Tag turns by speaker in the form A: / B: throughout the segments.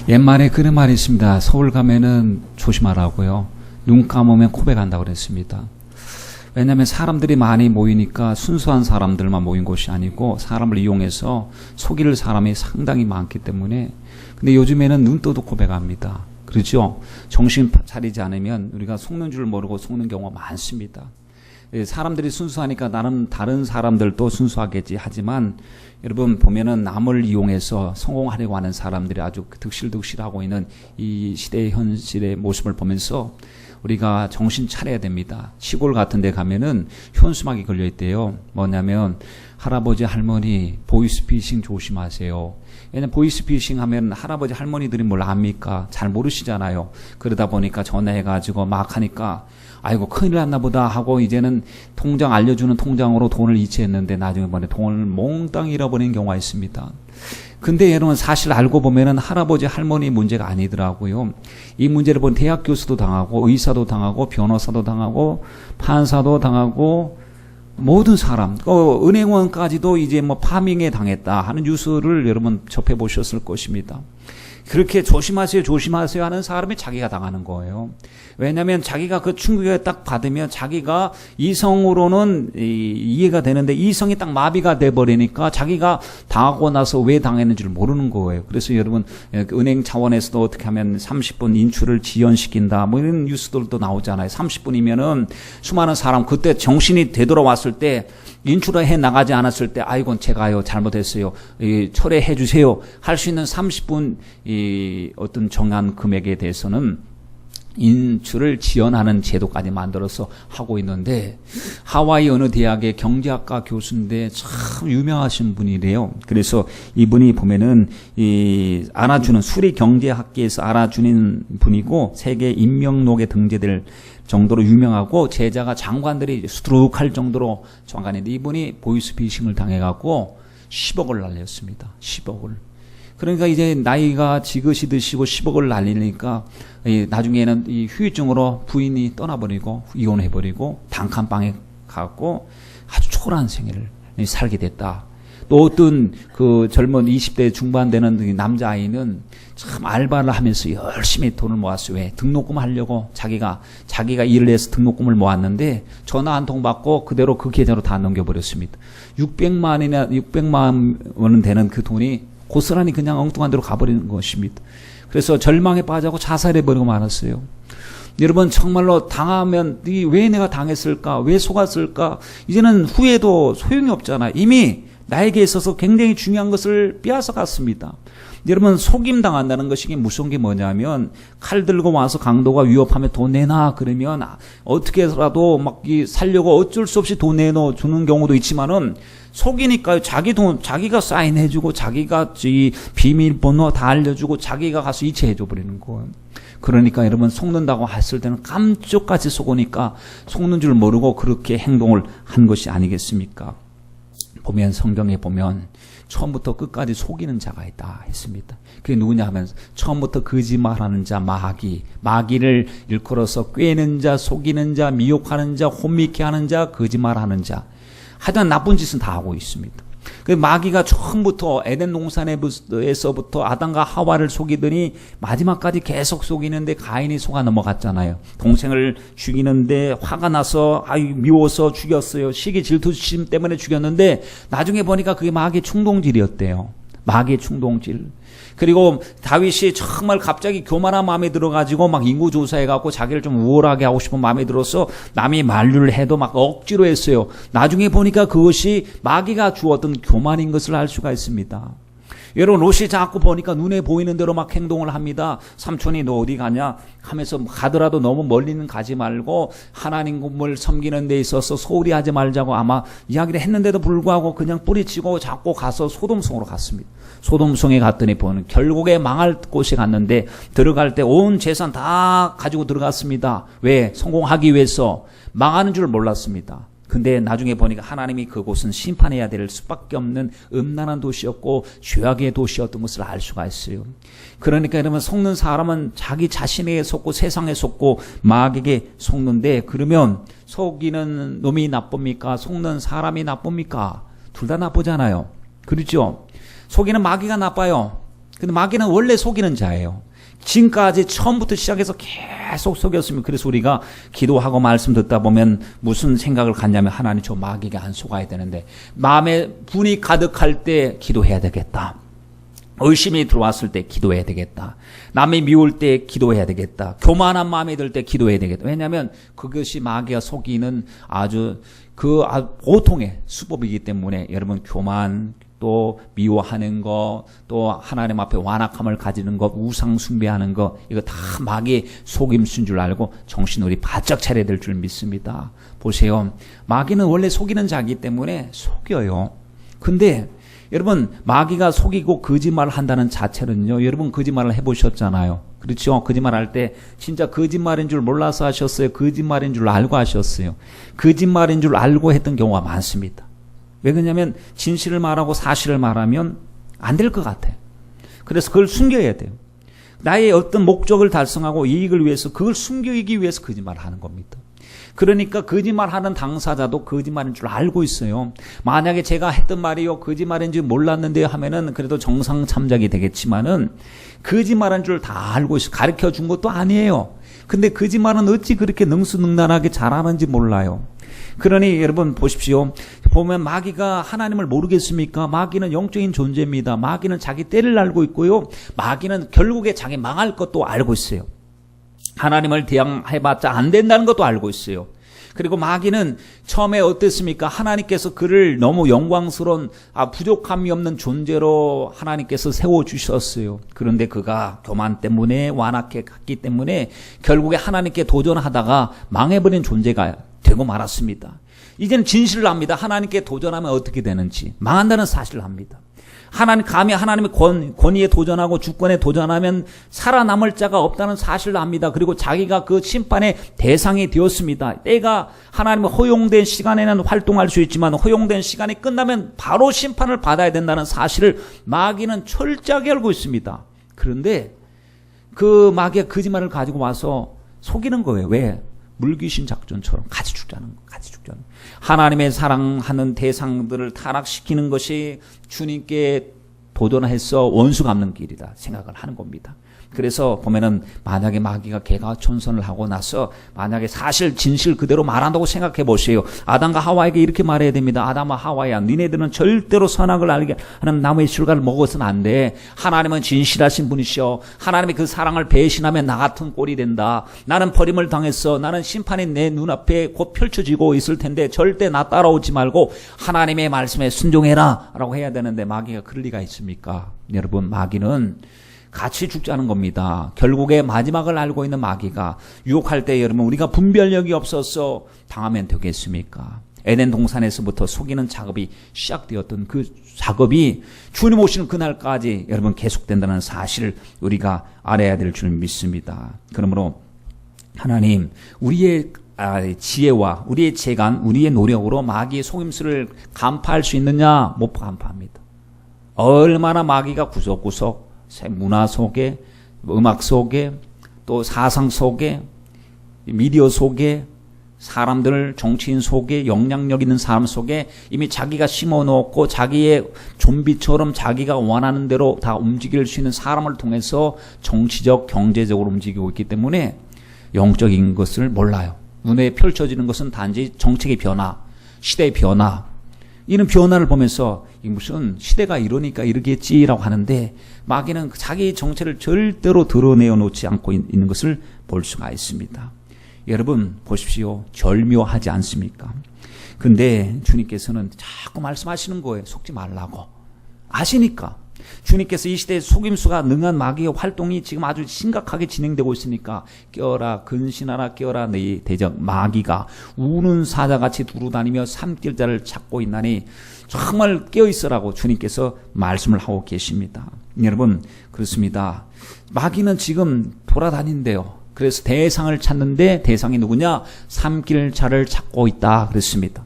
A: 옛말에 그런 말이 있습니다. 서울 가면은 조심하라고요. 눈 감으면 코베 간다고 그랬습니다. 왜냐하면 사람들이 많이 모이니까 순수한 사람들만 모인 곳이 아니고 사람을 이용해서 속일 사람이 상당히 많기 때문에. 근데 요즘에는 눈 떠도 코베 갑니다. 그렇죠? 정신 차리지 않으면 우리가 속는 줄 모르고 속는 경우가 많습니다. 사람들이 순수하니까 나는 다른 사람들도 순수하겠지 하지만 여러분 보면은 남을 이용해서 성공하려고 하는 사람들이 아주 득실득실하고 있는 이 시대의 현실의 모습을 보면서 우리가 정신 차려야 됩니다. 시골 같은 데 가면은 현수막이 걸려 있대요. 뭐냐면 할아버지 할머니 보이스피싱 조심하세요. 왜냐면 보이스피싱 하면 할아버지 할머니들이 뭘 압니까? 잘 모르시잖아요. 그러다 보니까 전화해가지고 막 하니까 아이고 큰일 났나 보다 하고 이제는 통장 알려주는 통장으로 돈을 이체했는데 나중에 보니 돈을 몽땅 잃어버리는 경우가 있습니다. 근데 여러분 사실 알고 보면은 할아버지 할머니 문제가 아니더라고요. 이 문제를 본 대학 교수도 당하고 의사도 당하고 변호사도 당하고 판사도 당하고 모든 사람, 은행원까지도 이제 뭐 파밍에 당했다 하는 뉴스를 여러분 접해 보셨을 것입니다. 그렇게 조심하세요, 조심하세요 하는 사람이 자기가 당하는 거예요. 왜냐하면 자기가 그 충격을 딱 받으면 자기가 이성으로는 이해가 되는데 이성이 딱 마비가 돼버리니까 자기가 당하고 나서 왜 당했는지를 모르는 거예요. 그래서 여러분 은행 차원에서도 어떻게 하면 30분 인출을 지연시킨다 뭐 이런 뉴스들도 나오잖아요. 30분이면은 수많은 사람 그때 정신이 되돌아왔을 때 인출을 해 나가지 않았을 때 아이고 제가요 잘못했어요 철회해 주세요 할 수 있는 30분 이 어떤 정한 금액에 대해서는 인출을 지연하는 제도까지 만들어서 하고 있는데 하와이 어느 대학의 경제학과 교수인데 참 유명하신 분이래요. 그래서 이분이 보면은 이 알아주는 수리 경제학계에서 알아주는 분이고 세계 인명록에 등재될 정도로 유명하고 제자가 장관들이 수두룩할 정도로 장관인데 이분이 보이스피싱을 당해갖고 10억을 날렸습니다. 10억을. 그러니까 이제 나이가 지긋이 드시고 10억을 날리니까 나중에는 이 후유증으로 부인이 떠나버리고 이혼해버리고 단칸방에 가고 아주 초라한 생애를 살게 됐다. 또 어떤 그 젊은 20대 중반 되는 남자아이는 참 알바를 하면서 열심히 돈을 모았어요. 왜? 등록금 하려고 자기가 일을 해서 등록금을 모았는데 전화 한 통 받고 그대로 그 계좌로 다 넘겨버렸습니다. 600만 원은 되는 그 돈이 고스란히 그냥 엉뚱한 데로 가버리는 것입니다. 그래서 절망에 빠져고 자살해버리고 말았어요. 여러분 정말로 당하면 왜 내가 당했을까? 왜 속았을까? 이제는 후회도 소용이 없잖아요. 이미 나에게 있어서 굉장히 중요한 것을 빼앗아 갔습니다. 여러분 속임 당한다는 것이 무서운 게 뭐냐면 칼 들고 와서 강도가 위협하면 돈 내놔 그러면 어떻게 해서라도 막 살려고 어쩔 수 없이 돈 내놔 주는 경우도 있지만은 속이니까요. 자기 돈 자기가 사인해주고 자기가 비밀번호 다 알려주고 자기가 가서 이체해줘 버리는 거예요. 그러니까 여러분 속는다고 했을 때는 깜짝같이 속으니까 속는 줄 모르고 그렇게 행동을 한 것이 아니겠습니까? 보면 성경에 보면 처음부터 끝까지 속이는 자가 있다 했습니다. 그게 누구냐 하면 처음부터 거짓말하는 자 마귀를 일컬어서 꿰는 자, 속이는 자, 미혹하는 자, 혼미케 하는 자, 거짓말하는 자 하여튼 나쁜 짓은 다 하고 있습니다. 그 마귀가 처음부터 에덴 동산에서부터 아담과 하와를 속이더니 마지막까지 계속 속이는데 가인이 속아 넘어갔잖아요. 동생을 죽이는데 화가 나서 미워서 죽였어요. 시기 질투심 때문에 죽였는데 나중에 보니까 그게 마귀의 충동질이었대요. 마귀의 충동질. 그리고 다윗이 정말 갑자기 교만한 마음에 들어가지고 막 인구 조사해갖고 자기를 좀 우월하게 하고 싶은 마음에 들어서 남이 만류를 해도 막 억지로 했어요. 나중에 보니까 그것이 마귀가 주었던 교만인 것을 알 수가 있습니다. 여러분 롯이 자꾸 보니까 눈에 보이는 대로 막 행동을 합니다. 삼촌이 너 어디 가냐 하면서 가더라도 너무 멀리는 가지 말고 하나님을 섬기는 데 있어서 소홀히 하지 말자고 아마 이야기를 했는데도 불구하고 그냥 뿌리치고 자꾸 가서 소돔성으로 갔습니다. 소돔성에 갔더니 보는 결국에 망할 곳에 갔는데 들어갈 때 온 재산 다 가지고 들어갔습니다. 왜? 성공하기 위해서. 망하는 줄 몰랐습니다. 근데 나중에 보니까 하나님이 그곳은 심판해야 될 수밖에 없는 음란한 도시였고 죄악의 도시였던 것을 알 수가 있어요. 그러니까 여러분 속는 사람은 자기 자신에게 속고 세상에 속고 마귀에게 속는데 그러면 속이는 놈이 나쁩니까? 속는 사람이 나쁩니까? 둘 다 나쁘잖아요. 그렇죠? 속이는 마귀가 나빠요. 근데 마귀는 원래 속이는 자예요. 지금까지 처음부터 시작해서 계속 속였습니다. 그래서 우리가 기도하고 말씀 듣다 보면 무슨 생각을 갖냐면 하나님 저 마귀가 안 속아야 되는데 마음에 분이 가득할 때 기도해야 되겠다. 의심이 들어왔을 때 기도해야 되겠다. 남이 미울 때 기도해야 되겠다. 교만한 마음이 들 때 기도해야 되겠다. 왜냐하면 그것이 마귀가 속이는 아주 보통의 수법이기 때문에 여러분 교만 또 미워하는 거, 또 하나님 앞에 완악함을 가지는 것, 우상 숭배하는 거, 이거 다 마귀의 속임수인 줄 알고 정신 우리 바짝 차려야 될 줄 믿습니다. 보세요. 마귀는 원래 속이는 자이기 때문에 속여요. 근데 여러분 마귀가 속이고 거짓말을 한다는 자체는요. 여러분 거짓말을 해보셨잖아요. 그렇죠? 거짓말할 때 진짜 거짓말인 줄 몰라서 하셨어요? 거짓말인 줄 알고 하셨어요? 거짓말인 줄 알고 했던 경우가 많습니다. 왜 그러냐면 진실을 말하고 사실을 말하면 안 될 것 같아요. 그래서 그걸 숨겨야 돼요. 나의 어떤 목적을 달성하고 이익을 위해서 그걸 숨기기 위해서 거짓말을 하는 겁니다. 그러니까 거짓말하는 당사자도 거짓말인 줄 알고 있어요. 만약에 제가 했던 말이요 거짓말인지 몰랐는데 하면은 그래도 정상 참작이 되겠지만은 거짓말인 줄 다 알고 있어. 가르쳐 준 것도 아니에요. 근데 거짓말은 어찌 그렇게 능수능란하게 잘하는지 몰라요. 그러니 여러분 보십시오. 보면 마귀가 하나님을 모르겠습니까? 마귀는 영적인 존재입니다. 마귀는 자기 때를 알고 있고요. 마귀는 결국에 자기 망할 것도 알고 있어요. 하나님을 대항해봤자 안 된다는 것도 알고 있어요. 그리고 마귀는 처음에 어땠습니까? 하나님께서 그를 너무 영광스러운 부족함이 없는 존재로 하나님께서 세워주셨어요. 그런데 그가 교만 때문에 완악해 갔기 때문에 결국에 하나님께 도전하다가 망해버린 존재가 되고 말았습니다. 이제는 진실을 압니다. 하나님께 도전하면 어떻게 되는지 망한다는 사실을 압니다. 감히 하나님의 권위에 도전하고 주권에 도전하면 살아남을 자가 없다는 사실을 압니다. 그리고 자기가 그 심판의 대상이 되었습니다. 때가 하나님의 허용된 시간에는 활동할 수 있지만 허용된 시간이 끝나면 바로 심판을 받아야 된다는 사실을 마귀는 철저하게 알고 있습니다. 그런데 그 마귀가 거짓말을 가지고 와서 속이는 거예요. 왜? 물귀신 작전처럼 같이 죽자는 거, 같이 죽자는 거. 하나님의 사랑하는 대상들을 타락시키는 것이 주님께 도전해서 원수 갚는 길이다 생각을 하는 겁니다. 그래서 보면은 만약에 마귀가 개가천선을 하고 나서 만약에 사실 진실 그대로 말한다고 생각해 보세요. 아담과 하와에게 이렇게 말해야 됩니다. 아담과 하와야, 니네들은 절대로 선악을 알게 하는 나무의 실과를 먹어서는 안 돼. 하나님은 진실하신 분이시오. 하나님이 그 사랑을 배신하면 나 같은 꼴이 된다. 나는 버림을 당했어. 나는 심판이 내 눈앞에 곧 펼쳐지고 있을 텐데 절대 나 따라오지 말고 하나님의 말씀에 순종해라 라고 해야 되는데 마귀가 그럴 리가 있습니까? 여러분, 마귀는 같이 죽자는 겁니다. 결국에 마지막을 알고 있는 마귀가 유혹할 때 여러분 우리가 분별력이 없어서 당하면 되겠습니까? 에덴 동산에서부터 속이는 작업이 시작되었던 그 작업이 주님 오시는 그날까지 여러분 계속된다는 사실을 우리가 알아야 될 줄 믿습니다. 그러므로 하나님 우리의 지혜와 우리의 재간, 우리의 노력으로 마귀의 속임수를 간파할 수 있느냐? 못 간파합니다. 얼마나 마귀가 구석구석 문화 속에, 음악 속에, 또 사상 속에, 미디어 속에, 사람들, 정치인 속에, 영향력 있는 사람 속에 이미 자기가 심어놓고 자기의 좀비처럼 자기가 원하는 대로 다 움직일 수 있는 사람을 통해서 정치적, 경제적으로 움직이고 있기 때문에 영적인 것을 몰라요. 눈에 펼쳐지는 것은 단지 정책의 변화, 시대의 변화, 이런 변화를 보면서 무슨 시대가 이러니까 이러겠지라고 하는데 마귀는 자기 정체를 절대로 드러내어 놓지 않고 있는 것을 볼 수가 있습니다. 여러분 보십시오. 절묘하지 않습니까? 근데 주님께서는 자꾸 말씀하시는 거예요. 속지 말라고. 아시니까. 주님께서 이 시대에 속임수가 능한 마귀의 활동이 지금 아주 심각하게 진행되고 있으니까 깨어라 근신하라 깨어라 너희 대적 마귀가 우는 사자같이 두루다니며 삼킬 자를 찾고 있나니 정말 깨어있으라고 주님께서 말씀을 하고 계십니다. 여러분 그렇습니다. 마귀는 지금 돌아다닌대요. 그래서 대상을 찾는데 대상이 누구냐? 삼킬 자를 찾고 있다 그랬습니다.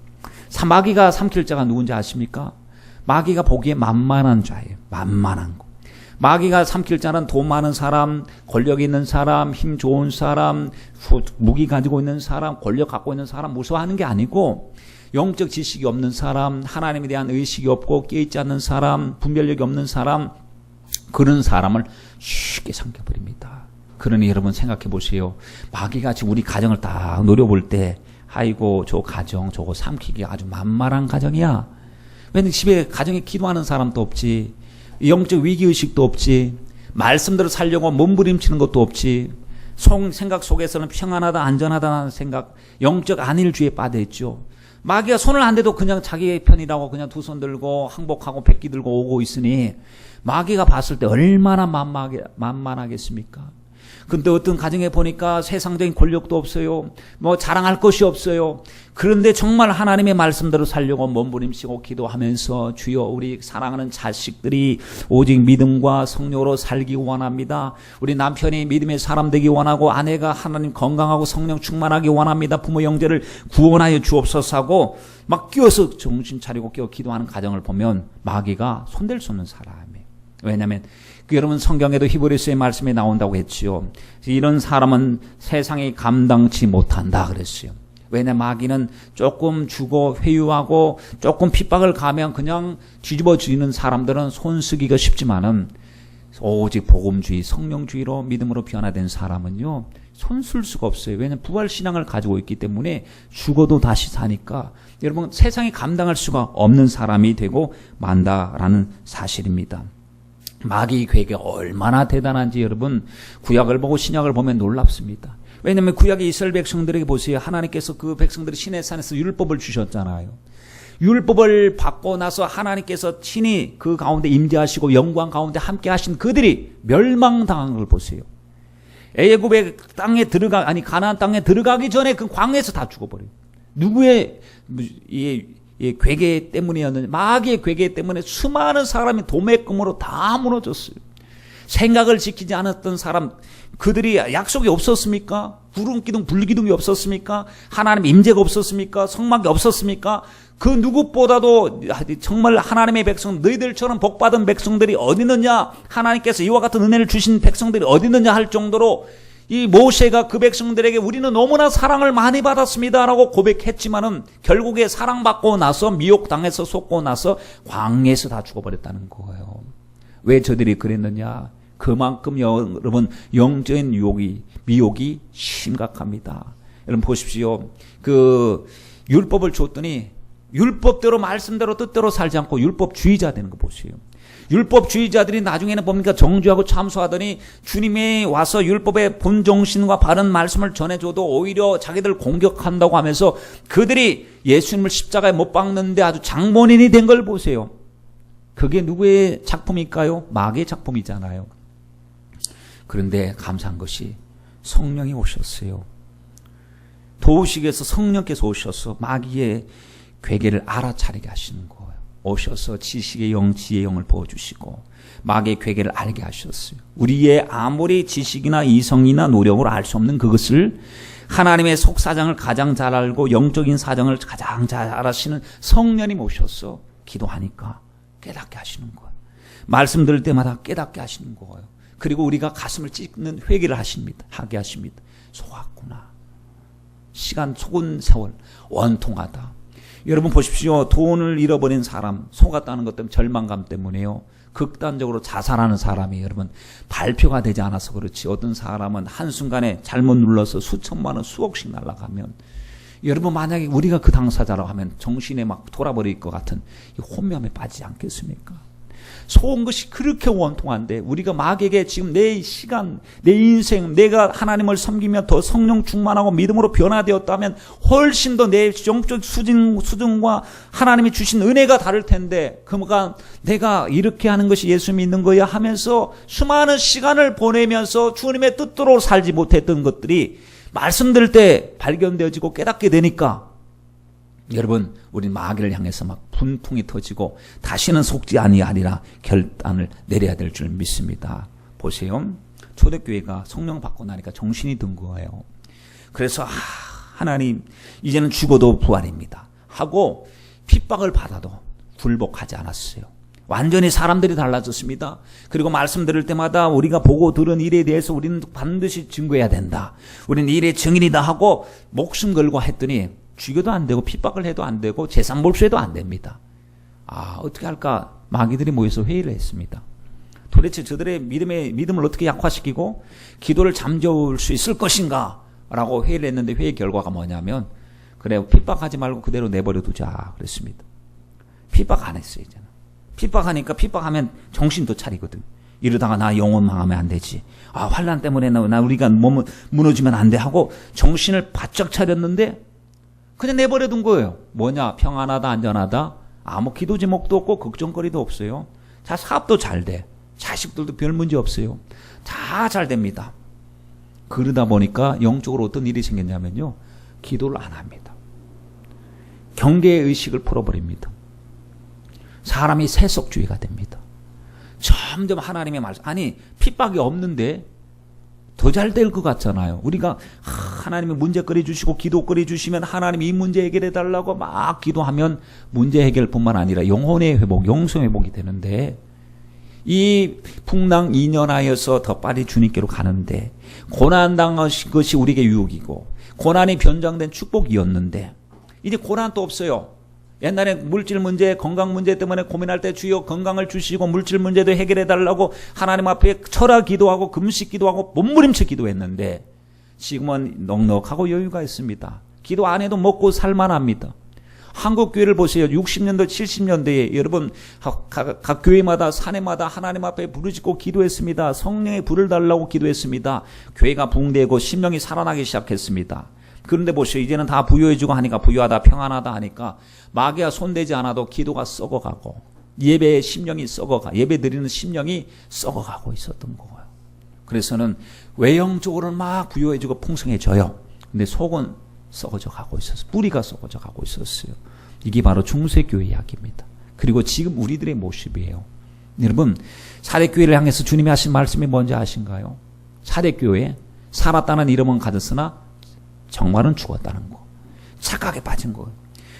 A: 마귀가 삼킬 자가 누군지 아십니까? 마귀가 보기에 만만한 자예요. 만만한 거. 마귀가 삼킬 자는 돈 많은 사람, 권력 있는 사람, 힘 좋은 사람, 무기 가지고 있는 사람, 권력 갖고 있는 사람 무서워하는 게 아니고 영적 지식이 없는 사람, 하나님에 대한 의식이 없고 깨어있지 않는 사람, 분별력이 없는 사람, 그런 사람을 쉽게 삼켜버립니다. 그러니 여러분 생각해 보세요. 마귀가 지금 우리 가정을 딱 노려볼 때 아이고 저 가정 저거 삼키기 아주 만만한 가정이야. 왜냐면 집에 가정에 기도하는 사람도 없지, 영적 위기의식도 없지, 말씀대로 살려고 몸부림치는 것도 없지, 생각 속에서는 평안하다 안전하다는 생각, 영적 안일주의에 빠져있죠. 마귀가 손을 안 대도 그냥 자기 편이라고 그냥 두 손 들고 항복하고 백기 들고 오고 있으니 마귀가 봤을 때 얼마나 만만하겠습니까? 근데 어떤 가정에 보니까 세상적인 권력도 없어요. 뭐 자랑할 것이 없어요. 그런데 정말 하나님의 말씀대로 살려고 몸부림치고 기도하면서 주여 우리 사랑하는 자식들이 오직 믿음과 성령으로 살기 원합니다. 우리 남편이 믿음의 사람 되기 원하고 아내가 하나님 건강하고 성령 충만하기 원합니다. 부모 형제를 구원하여 주옵소서 하고 막 끼어서 정신 차리고 끼어 기도하는 가정을 보면 마귀가 손댈 수 없는 사람이에요. 왜냐하면 여러분 성경에도 히브리서의 말씀에 나온다고 했지요. 이런 사람은 세상이 감당치 못한다 그랬어요. 왜냐하면 마귀는 조금 주고 회유하고 조금 핍박을 가면 그냥 뒤집어지는 사람들은 손쓰기가 쉽지만은 오직 복음주의 성령주의로 믿음으로 변화된 사람은요 손쓸 수가 없어요. 왜냐하면 부활신앙을 가지고 있기 때문에 죽어도 다시 사니까 여러분 세상이 감당할 수가 없는 사람이 되고 만다라는 사실입니다. 마귀의 괴계가 얼마나 대단한지 여러분 구약을 보고 신약을 보면 놀랍습니다. 왜냐하면 구약의 이스라엘 백성들에게 보세요. 하나님께서 그 백성들이 시내산에서 율법을 주셨잖아요. 율법을 받고 나서 하나님께서 친히 그 가운데 임재하시고 영광 가운데 함께 하신 그들이 멸망당한 걸 보세요. 애굽의 땅에 가나안 땅에 들어가기 전에 그 광야에서 다 죽어버려요. 누구의 괴계 때문이었는지, 마귀의 괴계 때문에 수많은 사람이 도매금으로 다 무너졌어요. 생각을 지키지 않았던 사람, 그들이 약속이 없었습니까? 구름기둥 불기둥이 없었습니까? 하나님 임재가 없었습니까? 성막이 없었습니까? 그 누구보다도 정말 하나님의 백성, 너희들처럼 복받은 백성들이 어디 있느냐, 하나님께서 이와 같은 은혜를 주신 백성들이 어디 있느냐 할 정도로 이 모세가 그 백성들에게 우리는 너무나 사랑을 많이 받았습니다라고 고백했지만은 결국에 사랑받고 나서 미혹당해서 속고 나서 광야에서 다 죽어버렸다는 거예요. 왜 저들이 그랬느냐? 그만큼 여러분 영적인 미혹이 심각합니다. 여러분 보십시오. 그 율법을 줬더니 율법대로 말씀대로 뜻대로 살지 않고 율법주의자 되는 거 보세요. 율법주의자들이 나중에는 뭡니까? 정죄하고 참소하더니 주님이 와서 율법의 본정신과 바른 말씀을 전해줘도 오히려 자기들 공격한다고 하면서 그들이 예수님을 십자가에 못 박는데 아주 장본인이 된 걸 보세요. 그게 누구의 작품일까요? 마귀의 작품이잖아요. 그런데 감사한 것이 성령이 오셨어요. 도우시기에서 성령께서 오셔서 마귀의 괴계를 알아차리게 하시는 거예요. 오셔서 지식의 영, 지혜의 영을 부어주시고 마귀의 괴계를 알게 하셨어요. 우리의 아무리 지식이나 이성이나 노력으로 알 수 없는 그것을 하나님의 속사정을 가장 잘 알고 영적인 사정을 가장 잘 아시는 성령님 오셔서 기도하니까 깨닫게 하시는 거예요. 말씀 들을 때마다 깨닫게 하시는 거예요. 그리고 우리가 가슴을 찢는 회개를 하게 하십니다. 속았구나. 시간 속은 세월 원통하다. 여러분 보십시오. 돈을 잃어버린 사람, 속았다는 것 때문에 절망감 때문에요. 극단적으로 자살하는 사람이 여러분 발표가 되지 않아서 그렇지. 어떤 사람은 한순간에 잘못 눌러서 수천만 원, 수억씩 날아가면 여러분 만약에 우리가 그 당사자라고 하면 정신에 막 돌아버릴 것 같은 혼미함에 빠지지 않겠습니까? 속은 것이 그렇게 원통한데 우리가 마귀에게 지금 내 시간, 내 인생, 내가 하나님을 섬기며 더 성령 충만하고 믿음으로 변화되었다면 훨씬 더 내 영적 수준과 하나님이 주신 은혜가 다를 텐데 그러니까 내가 이렇게 하는 것이 예수 믿는 거야 하면서 수많은 시간을 보내면서 주님의 뜻대로 살지 못했던 것들이 말씀 들을 때 발견되어지고 깨닫게 되니까 여러분 우리 마귀를 향해서 막 분통이 터지고 다시는 속지 아니하리라 결단을 내려야 될 줄 믿습니다. 보세요. 초대교회가 성령 받고 나니까 정신이 든 거예요. 그래서 하나님 이제는 죽어도 부활입니다 하고 핍박을 받아도 굴복하지 않았어요. 완전히 사람들이 달라졌습니다. 그리고 말씀 들을 때마다 우리가 보고 들은 일에 대해서 우리는 반드시 증거해야 된다. 우리는 일의 증인이다 하고 목숨 걸고 했더니 죽여도 안 되고 핍박을 해도 안 되고 재산 몰수해도 안 됩니다. 어떻게 할까? 마귀들이 모여서 회의를 했습니다. 도대체 저들의 믿음을 어떻게 약화시키고 기도를 잠재울 수 있을 것인가? 라고 회의를 했는데 회의 결과가 뭐냐면, 그래, 핍박하지 말고 그대로 내버려 두자. 그랬습니다. 핍박 안 했어요, 이제는. 핍박하니까 핍박하면 정신도 차리거든. 이러다가 나 영혼 망하면 안 되지. 아, 환난 때문에 나 우리가 무너지면 안 돼 하고 정신을 바짝 차렸는데 그냥 내버려 둔 거예요. 뭐냐? 평안하다, 안전하다. 아무 기도 제목도 없고 걱정거리도 없어요. 자, 사업도 잘 돼. 자식들도 별 문제 없어요. 다 잘 됩니다. 그러다 보니까 영적으로 어떤 일이 생겼냐면요. 기도를 안 합니다. 경계의식을 풀어버립니다. 사람이 세속주의가 됩니다. 점점 하나님의 말씀, 아니 핍박이 없는데 더 잘 될 것 같잖아요. 우리가 하나님이 문제거리 주시고 기도거리 주시면 하나님이 이 문제 해결해 달라고 막 기도하면 문제 해결뿐만 아니라 영혼의 회복, 영성의 회복이 되는데, 이 풍랑 2년 하여서 더 빨리 주님께로 가는데 고난당한 것이 우리에게 유혹이고 고난이 변장된 축복이었는데 이제 고난도 없어요. 옛날에 물질 문제, 건강 문제 때문에 고민할 때 주여 건강을 주시고 물질 문제도 해결해 달라고 하나님 앞에 철학 기도하고 금식 기도하고 몸부림쳐 기도했는데 지금은 넉넉하고 여유가 있습니다. 기도 안 해도 먹고 살만합니다. 한국 교회를 보세요. 60년대, 70년대에 여러분 각 교회마다 사내마다 하나님 앞에 부르짖고 기도했습니다. 성령의 불을 달라고 기도했습니다. 교회가 붕대고 심령이 살아나기 시작했습니다. 그런데 보시오. 이제는 다 부유해지고 하니까 부유하다, 평안하다 하니까 마귀가 손대지 않아도 기도가 썩어가고 예배의 심령이 예배 드리는 심령이 썩어가고 있었던 거예요. 그래서는 외형적으로는 막 부유해지고 풍성해져요. 근데 속은 썩어져 가고 있었어요. 뿌리가 썩어져 가고 있었어요. 이게 바로 중세교회 이야기입니다. 그리고 지금 우리들의 모습이에요. 여러분, 사대교회를 향해서 주님이 하신 말씀이 뭔지 아신가요? 사대교회, 살았다는 이름은 가졌으나 정말은 죽었다는 거. 착각에 빠진 거예요.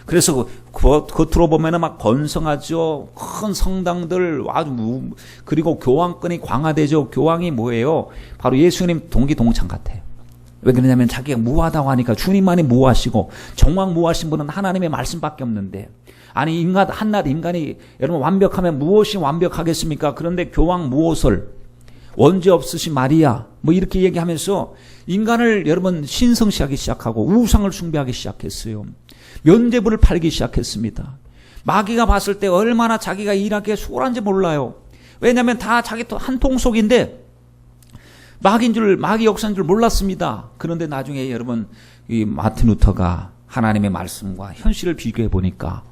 A: 그래서 겉으로 보면은 막 번성하죠. 큰 성당들 아주 그리고 교황권이 강화되죠. 교황이 뭐예요? 바로 예수님 동기동창 같아요. 왜 그러냐면 자기가 무하다고 하니까 주님만이 무하시고 정말 무하신 분은 하나님의 말씀밖에 없는데, 아니 한낱 인간이 여러분 완벽하면 무엇이 완벽하겠습니까? 그런데 교황 무엇을 원죄 없으신 마리아 뭐 이렇게 얘기하면서 인간을 여러분 신성시하기 시작하고 우상을 숭배하기 시작했어요. 면죄부를 팔기 시작했습니다. 마귀가 봤을 때 얼마나 자기가 일하기에 수월한지 몰라요. 왜냐하면 다 자기 한 통속인데 마귀 역사인 줄 몰랐습니다. 그런데 나중에 여러분 이 마틴 루터가 하나님의 말씀과 현실을 비교해 보니까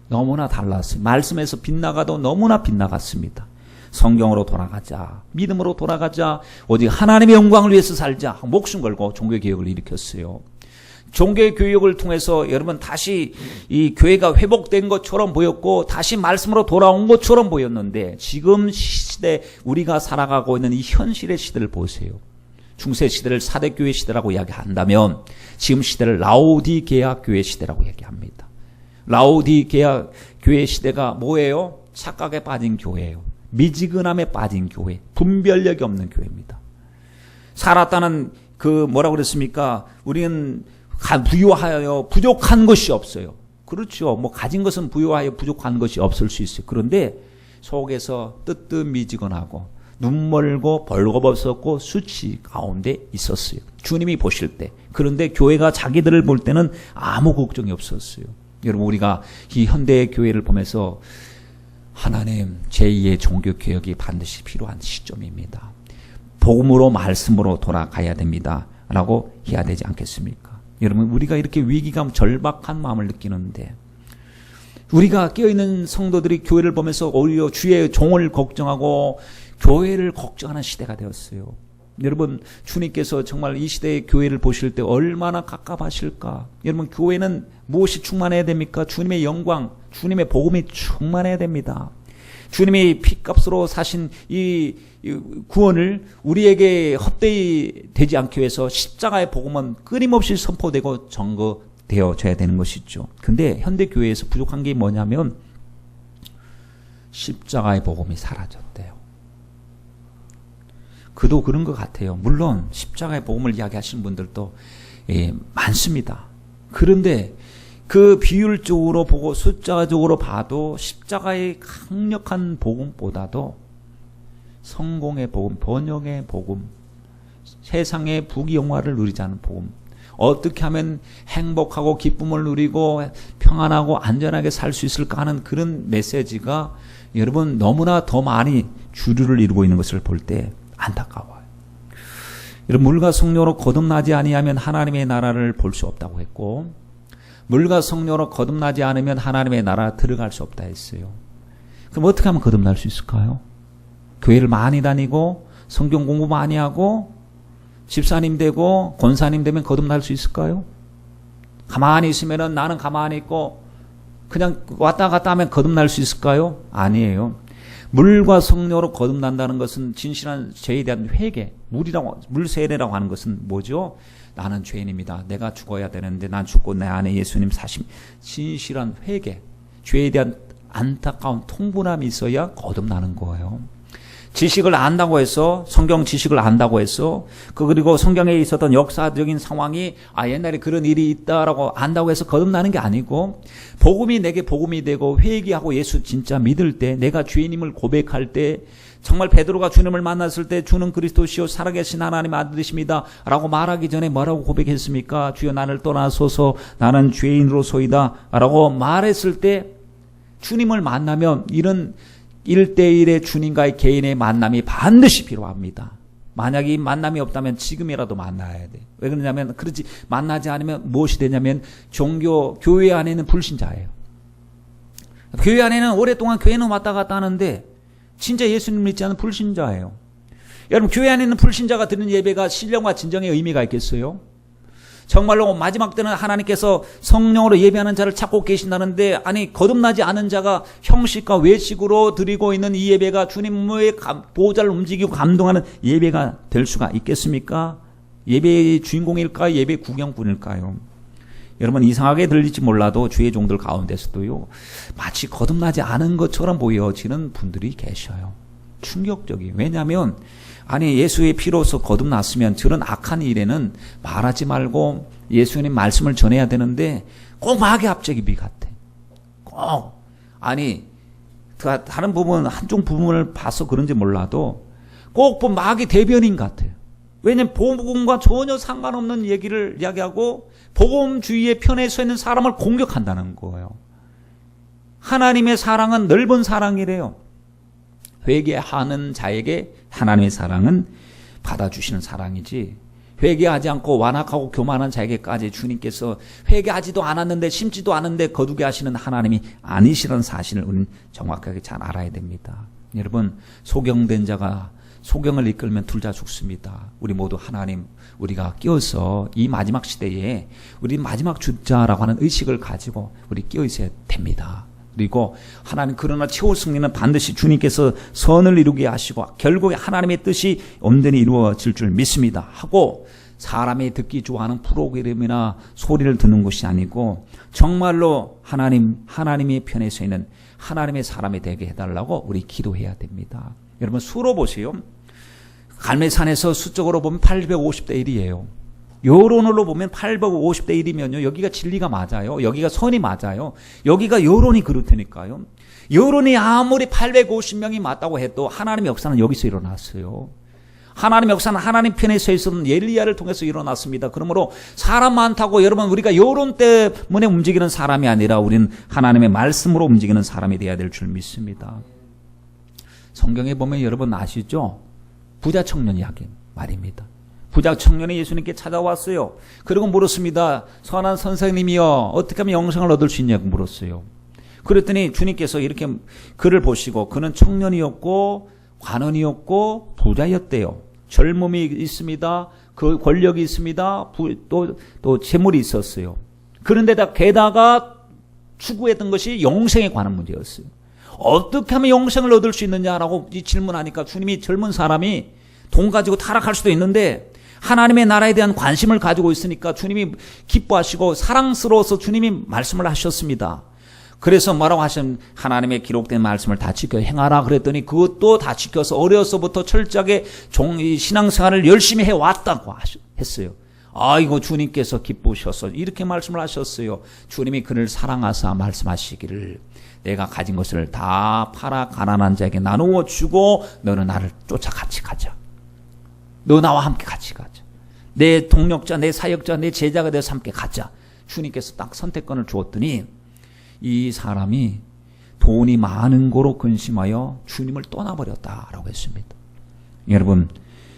A: 너무나 달랐어요. 말씀에서 빗나가도 너무나 빗나갔습니다. 성경으로 돌아가자, 믿음으로 돌아가자, 오직 하나님의 영광을 위해서 살자, 목숨 걸고 종교개혁을 일으켰어요. 종교개혁을 통해서 여러분 다시 이 교회가 회복된 것처럼 보였고 다시 말씀으로 돌아온 것처럼 보였는데, 지금 시대 우리가 살아가고 있는 이 현실의 시대를 보세요. 중세 시대를 사대교회 시대라고 이야기한다면 지금 시대를 라오디게아 교회 시대라고 얘기합니다. 라오디게아 교회 시대가 뭐예요? 착각에 빠진 교회예요. 미지근함에 빠진 교회, 분별력이 없는 교회입니다. 살았다는 뭐라고 그랬습니까? 우리는 부유하여 부족한 것이 없어요. 그렇죠. 뭐 가진 것은 부유하여 부족한 것이 없을 수 있어요. 그런데 속에서 뜨뜻미지근하고 눈멀고 벌거벗었고 수치 가운데 있었어요. 주님이 보실 때. 그런데 교회가 자기들을 볼 때는 아무 걱정이 없었어요. 여러분, 우리가 이 현대의 교회를 보면서 하나님, 제2의 종교개혁이 반드시 필요한 시점입니다. 복음으로 말씀으로 돌아가야 됩니다. 라고 해야 되지 않겠습니까? 여러분, 우리가 이렇게 위기감, 절박한 마음을 느끼는데 우리가 깨어있는 성도들이 교회를 보면서 오히려 주의 종을 걱정하고 교회를 걱정하는 시대가 되었어요. 여러분, 주님께서 정말 이 시대의 교회를 보실 때 얼마나 갑갑하실까? 여러분, 교회는 무엇이 충만해야 됩니까? 주님의 영광, 주님의 복음이 충만해야 됩니다. 주님이 피값으로 사신 이 구원을 우리에게 헛되이 되지 않기 위해서 십자가의 복음은 끊임없이 선포되고 전거되어져야 되는 것이죠. 근데 현대교회에서 부족한 게 뭐냐면 십자가의 복음이 사라졌대요. 그도 그런 것 같아요. 물론 십자가의 복음을 이야기하시는 분들도 많습니다. 그런데 그 비율적으로 보고 숫자적으로 봐도 십자가의 강력한 복음보다도 성공의 복음, 번영의 복음, 세상의 부귀영화를 누리지 않는 복음, 어떻게 하면 행복하고 기쁨을 누리고 평안하고 안전하게 살 수 있을까 하는 그런 메시지가 여러분 너무나 더 많이 주류를 이루고 있는 것을 볼 때 안타까워요. 여러분, 물과 성령으로 거듭나지 아니하면 하나님의 나라를 볼 수 없다고 했고, 물과 성령으로 거듭나지 않으면 하나님의 나라 들어갈 수 없다 했어요. 그럼 어떻게 하면 거듭날 수 있을까요? 교회를 많이 다니고 성경 공부 많이 하고 집사님 되고 권사님 되면 거듭날 수 있을까요? 가만히 있으면은 나는 가만히 있고 그냥 왔다 갔다 하면 거듭날 수 있을까요? 아니에요. 물과 성령으로 거듭난다는 것은 진실한 죄에 대한 회개, 물세례라고 하는 것은 뭐죠? 나는 죄인입니다. 내가 죽어야 되는데 난 죽고 내 안에 예수님 사심, 진실한 회개, 죄에 대한 안타까운 통분함이 있어야 거듭나는 거예요. 지식을 안다고 해서, 성경 지식을 안다고 해서, 그리고 성경에 있었던 역사적인 상황이 옛날에 그런 일이 있다라고 안다고 해서 거듭나는 게 아니고, 복음이 내게 복음이 되고 회개하고 예수 진짜 믿을 때, 내가 주님을 고백할 때, 정말 베드로가 주님을 만났을 때 주는 그리스도시요 살아계신 하나님 아들이십니다 라고 말하기 전에 뭐라고 고백했습니까? 주여 나를 떠나소서, 나는 죄인으로소이다 라고 말했을 때 주님을 만나면 이런 1대1의 주님과의 개인의 만남이 반드시 필요합니다. 만약 이 만남이 없다면 지금이라도 만나야 돼. 왜 그러냐면, 그렇지 만나지 않으면 무엇이 되냐면 교회 안에는 불신자예요. 교회 안에는 오랫동안 교회는 왔다 갔다 하는데 진짜 예수님 믿지 않는 불신자예요. 여러분, 교회 안에 있는 불신자가 드리는 예배가 신령과 진정의 의미가 있겠어요? 정말로 마지막 때는 하나님께서 성령으로 예배하는 자를 찾고 계신다는데, 아니 거듭나지 않은 자가 형식과 외식으로 드리고 있는 이 예배가 주님의 보호자를 움직이고 감동하는 예배가 될 수가 있겠습니까? 예배의 주인공일까요? 예배 구경꾼일까요? 여러분, 이상하게 들릴지 몰라도 주의 종들 가운데서도요, 마치 거듭나지 않은 것처럼 보여지는 분들이 계셔요. 충격적이에요. 왜냐하면 아니 예수의 피로서 거듭났으면 저런 악한 일에는 말하지 말고 예수님 말씀을 전해야 되는데 꼭 마귀 앞제기비 같아. 꼭. 아니 다른 부분 한쪽 부분을 봐서 그런지 몰라도 꼭 마귀 대변인 같아요. 왜냐하면 복음과 전혀 상관없는 얘기를 이야기하고 복음주의의 편에 서 있는 사람을 공격한다는 거예요. 하나님의 사랑은 넓은 사랑이래요. 회개하는 자에게 하나님의 사랑은 받아주시는 사랑이지, 회개하지 않고 완악하고 교만한 자에게까지 주님께서 회개하지도 않았는데 심지도 않은데 거두게 하시는 하나님이 아니시라는 사실을 우리는 정확하게 잘 알아야 됩니다. 여러분, 소경된 자가 소경을 이끌면 둘 다 죽습니다. 우리 모두 하나님, 우리가 끼어서 이 마지막 시대에 우리 마지막 주자라고 하는 의식을 가지고 우리 끼어 있어야 됩니다. 그리고 하나님, 그러나 최후 승리는 반드시 주님께서 선을 이루게 하시고 결국에 하나님의 뜻이 온전히 이루어질 줄 믿습니다 하고, 사람이 듣기 좋아하는 프로그램이나 소리를 듣는 것이 아니고 정말로 하나님의 편에 서 있는 하나님의 사람이 되게 해달라고 우리 기도해야 됩니다. 여러분, 수로 보세요. 갈매산에서 수적으로 보면 850대 1이에요. 여론으로 보면 850대 1이면요. 여기가 진리가 맞아요. 여기가 선이 맞아요. 여기가 여론이 그렇다니까요. 여론이 아무리 850명이 맞다고 해도 하나님의 역사는 여기서 일어났어요. 하나님의 역사는 하나님 편에 서 있었던 엘리야를 통해서 일어났습니다. 그러므로 사람 많다고 여러분 우리가 여론 때문에 움직이는 사람이 아니라 우리는 하나님의 말씀으로 움직이는 사람이 되어야 될 줄 믿습니다. 성경에 보면 여러분 아시죠? 부자 청년 이야기 말입니다. 부자 청년이 예수님께 찾아왔어요. 그리고 물었습니다. 선한 선생님이여, 어떻게 하면 영생을 얻을 수 있냐고 물었어요. 그랬더니 주님께서 이렇게 그를 보시고, 그는 청년이었고 관원이었고 부자였대요. 젊음이 있습니다. 그 권력이 있습니다. 또 재물이 있었어요. 그런데다 게다가 추구했던 것이 영생에 관한 문제였어요. 어떻게 하면 영생을 얻을 수 있느냐라고 질문하니까 주님이 젊은 사람이 돈 가지고 타락할 수도 있는데 하나님의 나라에 대한 관심을 가지고 있으니까 주님이 기뻐하시고 사랑스러워서 주님이 말씀을 하셨습니다. 그래서 뭐라고 하시면 하나님의 기록된 말씀을 다 지켜 행하라 그랬더니 그것도 다 지켜서 어려서부터 철저하게 신앙생활을 열심히 해왔다고 했어요. 아이고 주님께서 기쁘셔서 이렇게 말씀을 하셨어요. 주님이 그를 사랑하사 말씀하시기를 내가 가진 것을 다 팔아 가난한 자에게 나누어 주고 너는 나를 쫓아 같이 가자. 너 나와 함께 같이 가자. 내 동력자, 내 사역자, 내 제자가 되어서 함께 가자. 주님께서 딱 선택권을 주었더니 이 사람이 돈이 많은 거로 근심하여 주님을 떠나버렸다라고 했습니다. 여러분,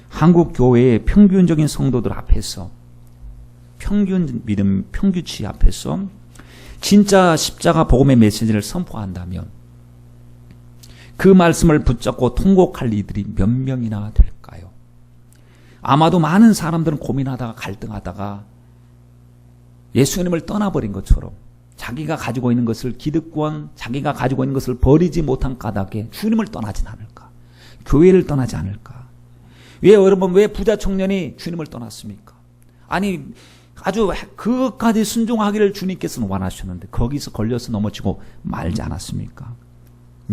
A: 한국 교회의 평균적인 성도들 앞에서 평균 믿음, 평균치 앞에서 진짜 십자가 복음의 메시지를 선포한다면 그 말씀을 붙잡고 통곡할 이들이 몇 명이나 될까요? 아마도 많은 사람들은 고민하다가 갈등하다가 예수님을 떠나버린 것처럼 자기가 가지고 있는 것을 기득권, 자기가 가지고 있는 것을 버리지 못한 까닭에 주님을 떠나진 않을까? 교회를 떠나지 않을까? 왜 여러분, 왜 부자 청년이 주님을 떠났습니까? 아니, 아주 그것까지 순종하기를 주님께서는 원하셨는데 거기서 걸려서 넘어지고 말지 않았습니까?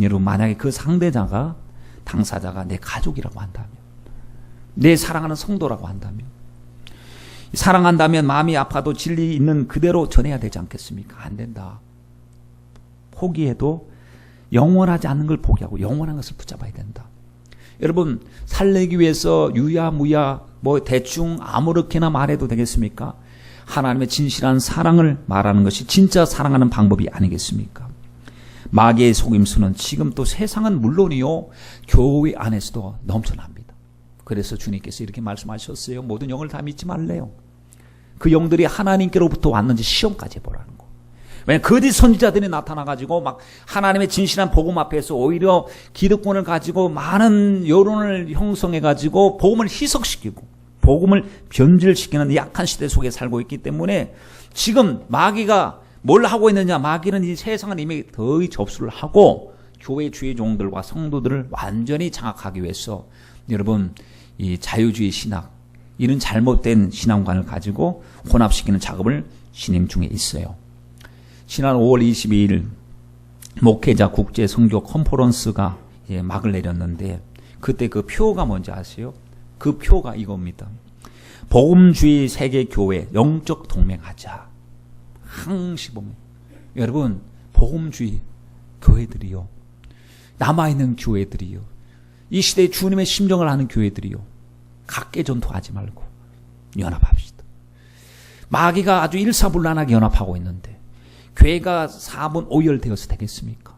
A: 여러분, 만약에 그 상대자가, 당사자가 내 가족이라고 한다면, 내 사랑하는 성도라고 한다면, 사랑한다면 마음이 아파도 진리 있는 그대로 전해야 되지 않겠습니까? 안 된다. 포기해도 영원하지 않는 걸 포기하고 영원한 것을 붙잡아야 된다. 여러분, 살리기 위해서 유야무야 뭐 대충 아무렇게나 말해도 되겠습니까? 하나님의 진실한 사랑을 말하는 것이 진짜 사랑하는 방법이 아니겠습니까? 마귀의 속임수는 지금 또 세상은 물론이요, 교회 안에서도 넘쳐납니다. 그래서 주님께서 이렇게 말씀하셨어요. 모든 영을 다 믿지 말래요. 그 영들이 하나님께로부터 왔는지 시험까지 해보라는 거. 왜냐하면 거짓 선지자들이 나타나가지고 막 하나님의 진실한 복음 앞에서 오히려 기득권을 가지고 많은 여론을 형성해가지고 복음을 희석시키고 복음을 변질시키는 약한 시대 속에 살고 있기 때문에 지금 마귀가 뭘 하고 있느냐? 마귀는 이 세상은 이미 거의 접수를 하고 교회 주의 종들과 성도들을 완전히 장악하기 위해서 여러분, 이 자유주의 신학, 이런 잘못된 신앙관을 가지고 혼합시키는 작업을 진행 중에 있어요. 지난 5월 22일 목회자 국제 선교 컨퍼런스가 막을 내렸는데 그때 그 표가 뭔지 아세요? 그 표가 이겁니다. 복음주의 세계교회 영적 동맹하자. 항시 보면 여러분, 복음주의 교회들이요, 남아있는 교회들이요, 이 시대에 주님의 심정을 아는 교회들이요, 각계 전투하지 말고 연합합시다. 마귀가 아주 일사불란하게 연합하고 있는데 교회가 4분 5열 되어서 되겠습니까?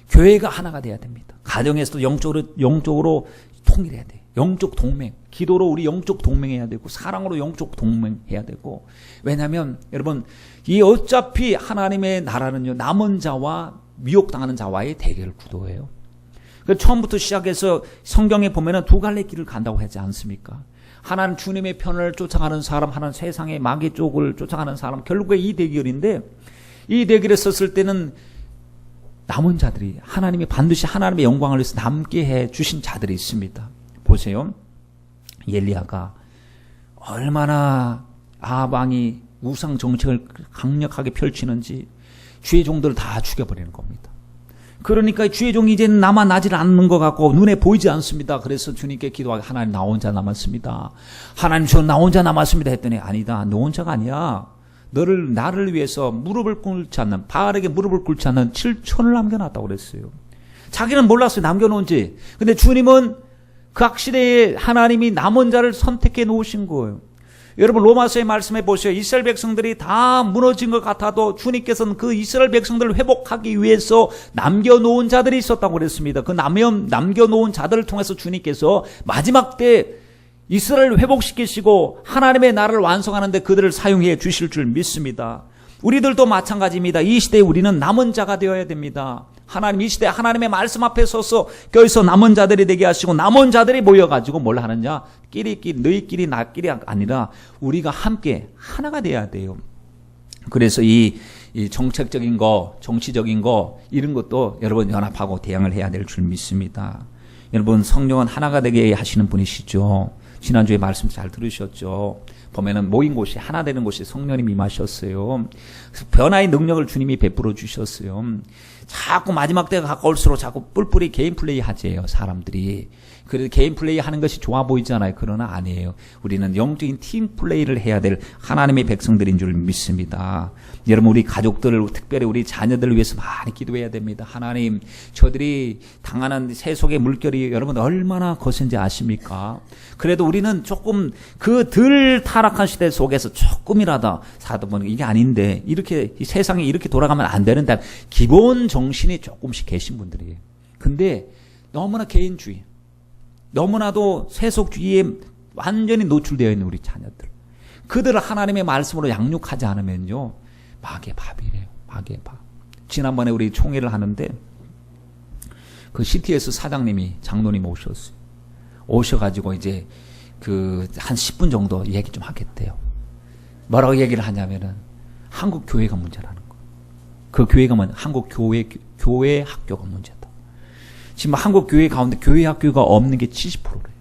A: 교회가 하나가 돼야 됩니다. 가정에서도 영적으로 통일해야 돼. 영적 동맹, 기도로 우리 영적 동맹해야 되고 사랑으로 영적 동맹해야 되고. 왜냐하면 여러분, 이 어차피 하나님의 나라는요, 남은 자와 미혹당하는 자와의 대결 구도예요. 처음부터 시작해서 성경에 보면은 두 갈래 길을 간다고 하지 않습니까? 하나는 주님의 편을 쫓아가는 사람, 하나는 세상의 마귀 쪽을 쫓아가는 사람. 결국에 이 대결인데, 이 대결에 섰을 때는 남은 자들이, 하나님이 반드시 하나님의 영광을 위해서 남게 해 주신 자들이 있습니다. 보세요. 엘리야가 얼마나 아방이 우상 정책을 강력하게 펼치는지 주의 종들을 다 죽여버리는 겁니다. 그러니까 주의 종이 이제는 남아나질 않는 것 같고 눈에 보이지 않습니다. 그래서 주님께 기도하기, 하나님 나 혼자 남았습니다. 하나님 저 나 혼자 남았습니다 했더니, 아니다, 너 혼자가 아니야. 나를 위해서 무릎을 꿇지 않는, 바알에게 무릎을 꿇지 않는 7천을 남겨놨다고 그랬어요. 자기는 몰랐어요, 남겨놓은지. 근데 주님은 각 시대에 하나님이 남은 자를 선택해 놓으신 거예요. 여러분, 로마서의 말씀해 보세요. 이스라엘 백성들이 다 무너진 것 같아도 주님께서는 그 이스라엘 백성들을 회복하기 위해서 남겨놓은 자들이 있었다고 그랬습니다. 그 남겨놓은 자들을 통해서 주님께서 마지막 때 이스라엘을 회복시키시고 하나님의 나라를 완성하는 데 그들을 사용해 주실 줄 믿습니다. 우리들도 마찬가지입니다. 이 시대에 우리는 남은 자가 되어야 됩니다. 하나님, 이 시대에 하나님의 말씀 앞에 서서 껴서 남은 자들이 되게 하시고, 남은 자들이 모여가지고 뭘 하느냐? 너희끼리 나끼리 아니라 우리가 함께 하나가 돼야 돼요. 그래서 이 정책적인 거, 정치적인 거, 이런 것도 여러분 연합하고 대응을 해야 될 줄 믿습니다. 여러분, 성령은 하나가 되게 하시는 분이시죠. 지난주에 말씀 잘 들으셨죠. 보면은 모인 곳이 하나 되는 곳이 성령님이 임하셨어요. 변화의 능력을 주님이 베풀어 주셨어요. 자꾸 마지막 때가 가까울수록 자꾸 뿔뿔이 개인 플레이 하재요, 사람들이. 그래도 개인 플레이 하는 것이 좋아 보이잖아요. 그러나 아니에요. 우리는 영적인 팀 플레이를 해야 될 하나님의 백성들인 줄 믿습니다. 여러분, 우리 가족들, 특별히 우리 자녀들을 위해서 많이 기도해야 됩니다. 하나님, 저들이 당하는 세속의 물결이 여러분 얼마나 거센지 아십니까? 그래도 우리는 조금 그 덜 타락한 시대 속에서 조금이라도 사도보는 이게 아닌데, 이렇게 이 세상이 이렇게 돌아가면 안 되는데 기본 정신이 조금씩 계신 분들이에요. 근데 너무나 개인주의, 너무나도 세속주의에 완전히 노출되어 있는 우리 자녀들, 그들을 하나님의 말씀으로 양육하지 않으면요, 마귀의 밥이래요. 마귀의 밥. 지난번에 우리 총회를 하는데 그 CTS 사장님이, 장로님 오셨어요. 오셔가지고 이제 그 한 10분 정도 얘기 좀 하겠대요. 뭐라고 얘기를 하냐면은 한국 교회가 문제라는 거. 그 교회가 한국 교회 학교가 문제다. 지금 한국 교회 가운데 교회 학교가 없는 게 70%래요.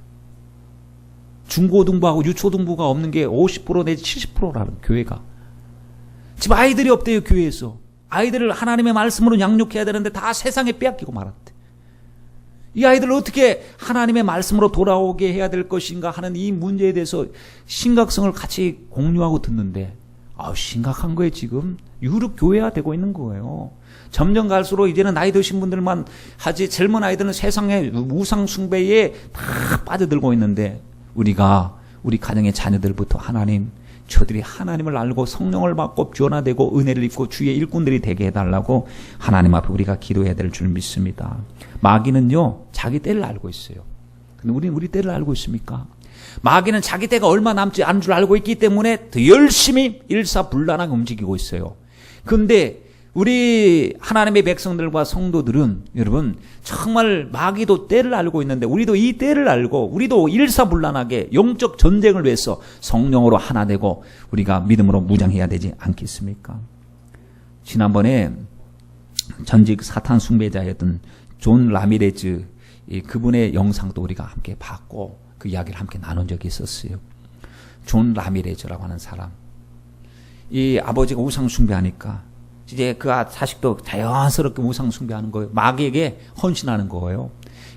A: 중고등부하고 유초등부가 없는 게 50% 내지 70%라는 교회가. 지금 아이들이 없대요, 교회에서. 아이들을 하나님의 말씀으로 양육해야 되는데 다 세상에 빼앗기고 말았대. 이 아이들을 어떻게 하나님의 말씀으로 돌아오게 해야 될 것인가 하는 이 문제에 대해서 심각성을 같이 공유하고 듣는데, 심각한 거예요. 지금 유럽 교회화 되고 있는 거예요. 점점 갈수록 이제는 나이 드신 분들만 하지, 젊은 아이들은 세상의 우상 숭배에 다 빠져들고 있는데, 우리가 우리 가정의 자녀들부터 하나님, 저들이 하나님을 알고 성령을 받고 변화되고 은혜를 입고 주의 일꾼들이 되게 해달라고 하나님 앞에 우리가 기도해야 될 줄 믿습니다. 마귀는요, 자기 때를 알고 있어요. 근데 우리는 우리 때를 알고 있습니까? 마귀는 자기 때가 얼마 남지 않은 줄 알고 있기 때문에 더 열심히 일사불란하게 움직이고 있어요. 그런데 우리 하나님의 백성들과 성도들은 여러분 정말 마귀도 때를 알고 있는데, 우리도 이 때를 알고 우리도 일사불란하게 영적 전쟁을 위해서 성령으로 하나 되고 우리가 믿음으로 무장해야 되지 않겠습니까? 지난번에 전직 사탄 숭배자였던 존 라미레즈, 그분의 영상도 우리가 함께 봤고 그 이야기를 함께 나눈 적이 있었어요. 존 라미레즈라고 하는 사람, 이 아버지가 우상 숭배하니까 이제 그 자식도 자연스럽게 우상 숭배하는 거예요. 마귀에게 헌신하는 거예요.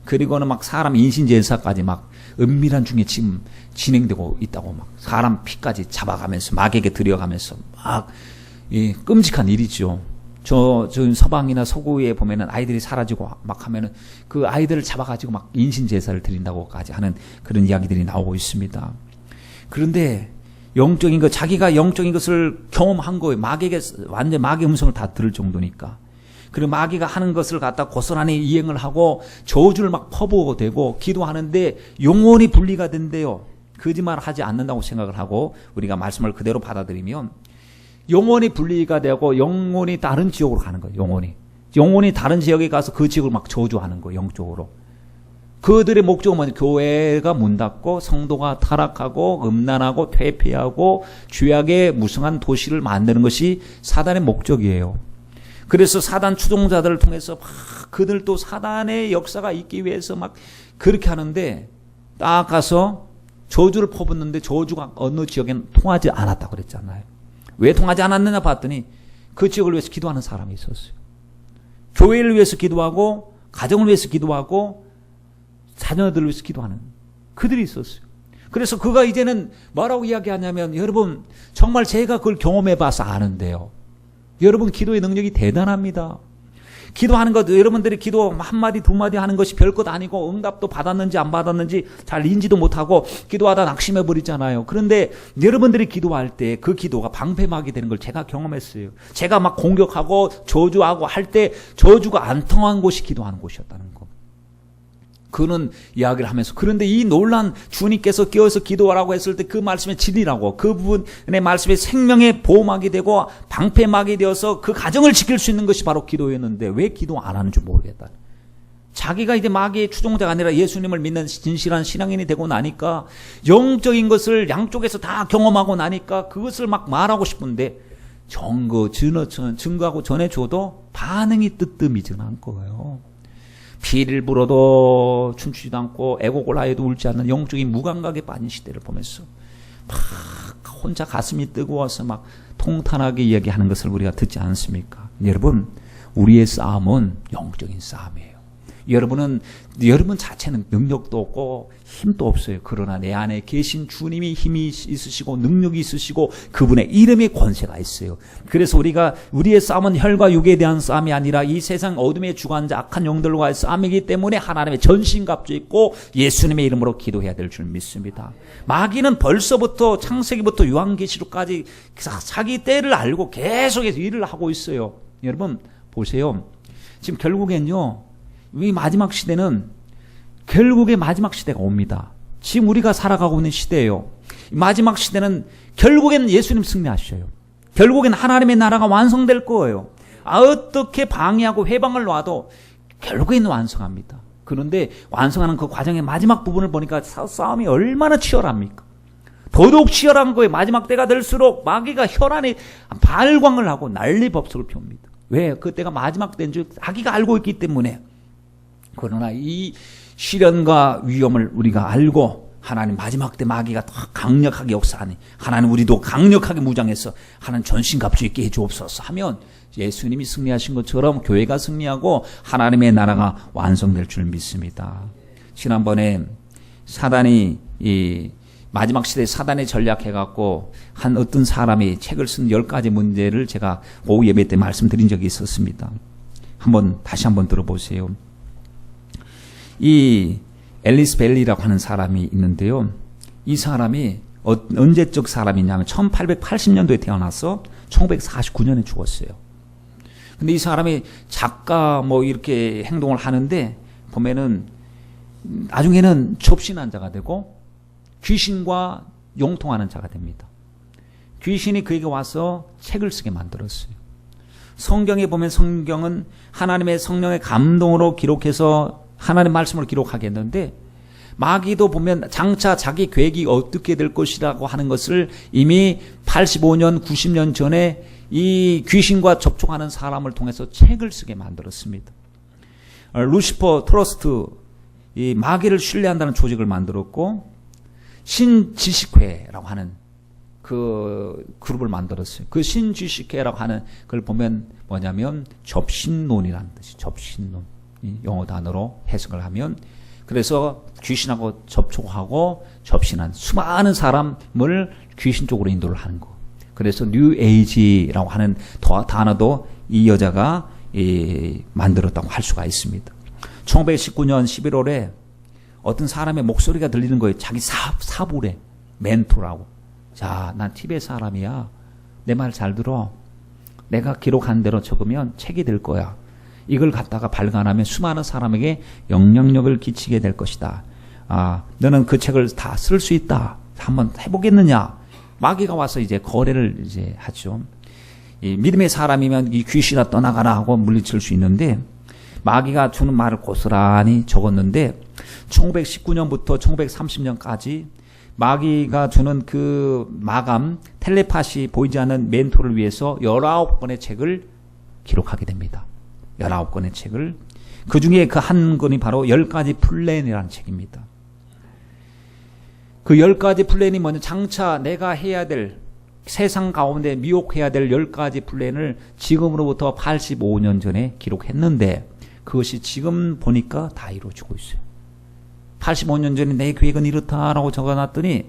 A: 그리고는 막 사람 인신제사까지 막 은밀한 중에 지금 진행되고 있다고, 막 사람 피까지 잡아가면서 마귀에게 들여가면서 막 끔찍한 일이죠. 저 서방이나 서구에 보면은 아이들이 사라지고 막 하면은 그 아이들을 잡아가지고 막 인신제사를 드린다고까지 하는 그런 이야기들이 나오고 있습니다. 그런데 영적인 것, 자기가 영적인 것을 경험한 거예요. 마귀에게 완전 마귀 음성을 다 들을 정도니까. 그리고 마귀가 하는 것을 갖다 고스란히 이행을 하고 저주를 막 퍼부어 대고 기도하는데 영혼이 분리가 된대요. 거짓말을 하지 않는다고 생각을 하고 우리가 말씀을 그대로 받아들이면 영혼이 분리가 되고 영혼이 다른 지역으로 가는 거예요. 영혼이 다른 지역에 가서 그 지역을 막 저주하는 거예요. 영적으로. 그들의 목적은 뭐냐? 교회가 문 닫고 성도가 타락하고 음란하고 퇴폐하고 죄악의 무성한 도시를 만드는 것이 사단의 목적이에요. 그래서 사단 추종자들을 통해서 막 그들도 사단의 역사가 있기 위해서 막 그렇게 하는데, 딱 가서 저주를 퍼붓는데 저주가 어느 지역에는 통하지 않았다고 그랬잖아요. 왜 통하지 않았느냐 봤더니 그 지역을 위해서 기도하는 사람이 있었어요. 교회를 위해서 기도하고 가정을 위해서 기도하고 자녀들을 위해서 기도하는 그들이 있었어요. 그래서 그가 이제는 뭐라고 이야기하냐면, 여러분 정말 제가 그걸 경험해 봐서 아는데요, 여러분 기도의 능력이 대단합니다. 기도하는 것, 여러분들이 기도 한마디 두마디 하는 것이 별것 아니고 응답도 받았는지 안 받았는지 잘 인지도 못하고 기도하다 낙심해 버리잖아요. 그런데 여러분들이 기도할 때 그 기도가 방패막이 되는 걸 제가 경험했어요. 제가 막 공격하고 저주하고 할 때 저주가 안 통한 곳이 기도하는 곳이었다는 거. 그는 이야기를 하면서, 그런데 이 놀란 주님께서 깨어서 기도하라고 했을 때 그 말씀의 진리라고, 그 부분의 말씀의 생명의 보호막이 되고 방패막이 되어서 그 가정을 지킬 수 있는 것이 바로 기도였는데 왜 기도 안 하는 줄 모르겠다. 자기가 이제 마귀의 추종자가 아니라 예수님을 믿는 진실한 신앙인이 되고 나니까, 영적인 것을 양쪽에서 다 경험하고 나니까 그것을 막 말하고 싶은데 증거하고 전해줘도 반응이 뜨뜻미지근한 거예요. 피를 불어도 춤추지도 않고 애곡을 하여도 울지 않는 영적인 무감각에 빠진 시대를 보면서 막 혼자 가슴이 뜨거워서 막 통탄하게 이야기하는 것을 우리가 듣지 않습니까? 여러분, 우리의 싸움은 영적인 싸움이에요. 여러분 자체는 능력도 없고 힘도 없어요. 그러나 내 안에 계신 주님이 힘이 있으시고 능력이 있으시고 그분의 이름의 권세가 있어요. 그래서 우리의 싸움은 혈과 육에 대한 싸움이 아니라 이 세상 어둠의 주관자 악한 영들과의 싸움이기 때문에 하나님의 전신갑주 있고 예수님의 이름으로 기도해야 될 줄 믿습니다. 마귀는 벌써부터 창세기부터 요한계시록까지 자기 때를 알고 계속해서 일을 하고 있어요. 여러분 보세요. 지금 결국엔요, 이 마지막 시대는 결국에 마지막 시대가 옵니다. 지금 우리가 살아가고 있는 시대예요. 마지막 시대는 결국에는 예수님 승리하셔요. 결국엔 하나님의 나라가 완성될 거예요. 어떻게 방해하고 회방을 놔도 결국에는 완성합니다. 그런데 완성하는 그 과정의 마지막 부분을 보니까 싸움이 얼마나 치열합니까? 더더욱 치열한 거예요. 마지막 때가 될수록 마귀가 혈안에 발광을 하고 난리법석을 펴옵니다. 왜? 그때가 마지막 때인 줄 자기가 알고 있기 때문에. 그러나 이 시련과 위험을 우리가 알고 하나님 마지막 때 마귀가 더 강력하게 역사하니 하나님 우리도 강력하게 무장해서 하나님 전신갑주 있게 해주옵소서 하면 예수님이 승리하신 것처럼 교회가 승리하고 하나님의 나라가 완성될 줄 믿습니다. 지난번에 사단이 마지막 시대에 사단의 전략해갖고 한 어떤 사람이 책을 쓴 10가지 문제를 제가 오후 예배 때 말씀드린 적이 있었습니다. 다시 한번 들어보세요. 이 앨리스 벨리라고 하는 사람이 있는데요. 이 사람이 언제적 사람이냐면 1880년도에 태어나서 1949년에 죽었어요. 근데 이 사람이 작가 이렇게 행동을 하는데 보면은 나중에는 접신환자가 되고 귀신과 용통하는 자가 됩니다. 귀신이 그에게 와서 책을 쓰게 만들었어요. 성경에 보면 성경은 하나님의 성령의 감동으로 기록해서 하나님의 말씀을 기록하겠는데 마귀도 보면 장차 자기 계획이 어떻게 될 것이라고 하는 것을 이미 85년, 90년 전에 이 귀신과 접촉하는 사람을 통해서 책을 쓰게 만들었습니다. 루시퍼 트러스트, 이 마귀를 신뢰한다는 조직을 만들었고 신지식회라고 하는 그 그룹을 만들었어요. 그 신지식회라고 하는 걸 보면 뭐냐면 접신론이라는 뜻이 접신론. 영어 단어로 해석을 하면 그래서 귀신하고 접촉하고 접신한 수많은 사람을 귀신 쪽으로 인도를 하는 거. 그래서 뉴 에이지라고 하는 단어도 이 여자가 만들었다고 할 수가 있습니다. 1919년 11월에 어떤 사람의 목소리가 들리는 거예요. 자기 사부래. 멘토라고. 자, 난 티베트 사람이야. 내 말 잘 들어. 내가 기록한 대로 적으면 책이 될 거야. 이걸 갖다가 발간하면 수많은 사람에게 영향력을 끼치게 될 것이다. 너는 그 책을 다 쓸 수 있다. 한번 해보겠느냐? 마귀가 와서 이제 거래를 이제 하죠. 이 믿음의 사람이면 이 귀신아 떠나가라 하고 물리칠 수 있는데 마귀가 주는 말을 고스란히 적었는데 1919년부터 1930년까지 마귀가 주는 그 마감, 텔레파시 보이지 않는 멘토를 위해서 19권의 책을 기록하게 됩니다. 19권의 책을. 그 중에 그 한 권이 바로 10가지 플랜이라는 책입니다. 그 10가지 플랜이 뭐냐, 장차 내가 해야 될, 세상 가운데 미혹해야 될 10가지 플랜을 지금으로부터 85년 전에 기록했는데 그것이 지금 보니까 다 이루어지고 있어요. 85년 전에 내 계획은 이렇다라고 적어놨더니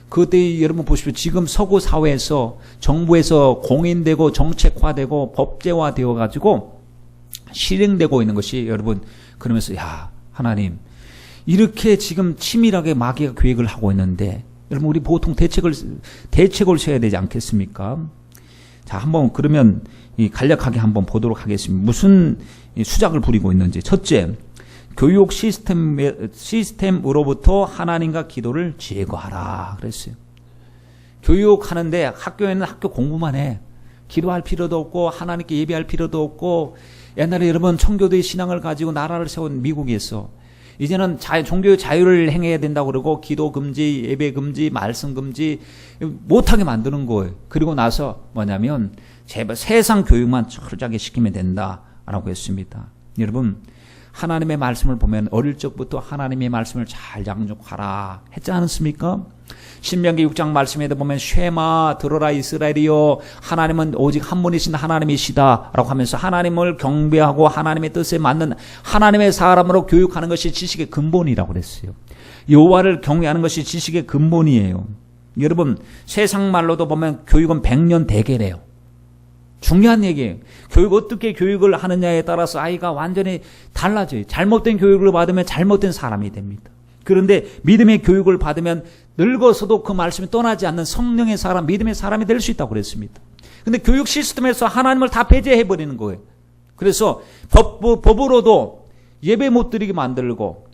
A: 그때 여러분 보십시오. 지금 서구 사회에서 정부에서 공인되고 정책화되고 법제화되어 가지고 실행되고 있는 것이 여러분, 그러면서 야, 하나님 이렇게 지금 치밀하게 마귀가 계획을 하고 있는데 여러분 우리 보통 대책을 세워야 되지 않겠습니까? 자, 한번 그러면 간략하게 한번 보도록 하겠습니다. 무슨 수작을 부리고 있는지. 첫째, 교육 시스템으로부터 하나님과 기도를 제거하라 그랬어요. 교육하는데 학교에는 학교 공부만 해. 기도할 필요도 없고 하나님께 예배할 필요도 없고. 옛날에 여러분 청교도의 신앙을 가지고 나라를 세운 미국에서 이제는 종교의 자유를 행해야 된다고 그러고 기도 금지, 예배 금지, 말씀 금지 못하게 만드는 거예요. 그리고 나서 뭐냐면 제발 세상 교육만 철저하게 시키면 된다라고 했습니다. 여러분, 하나님의 말씀을 보면 어릴 적부터 하나님의 말씀을 잘 양육하라 했지 않습니까? 신명기 6장 말씀에도 보면 쉐마 들어라 이스라엘이여 하나님은 오직 한 분이신 하나님이시다 라고 하면서 하나님을 경배하고 하나님의 뜻에 맞는 하나님의 사람으로 교육하는 것이 지식의 근본이라고 그랬어요. 여호와를 경외하는 것이 지식의 근본이에요. 여러분 세상 말로도 보면 교육은 100년 대계래요. 중요한 얘기예요. 어떻게 교육을 하느냐에 따라서 아이가 완전히 달라져요. 잘못된 교육을 받으면 잘못된 사람이 됩니다. 그런데 믿음의 교육을 받으면 늙어서도 그 말씀이 떠나지 않는 성령의 사람, 믿음의 사람이 될 수 있다고 그랬습니다. 근데 교육 시스템에서 하나님을 다 배제해버리는 거예요. 그래서 법으로도 예배 못 드리게 만들고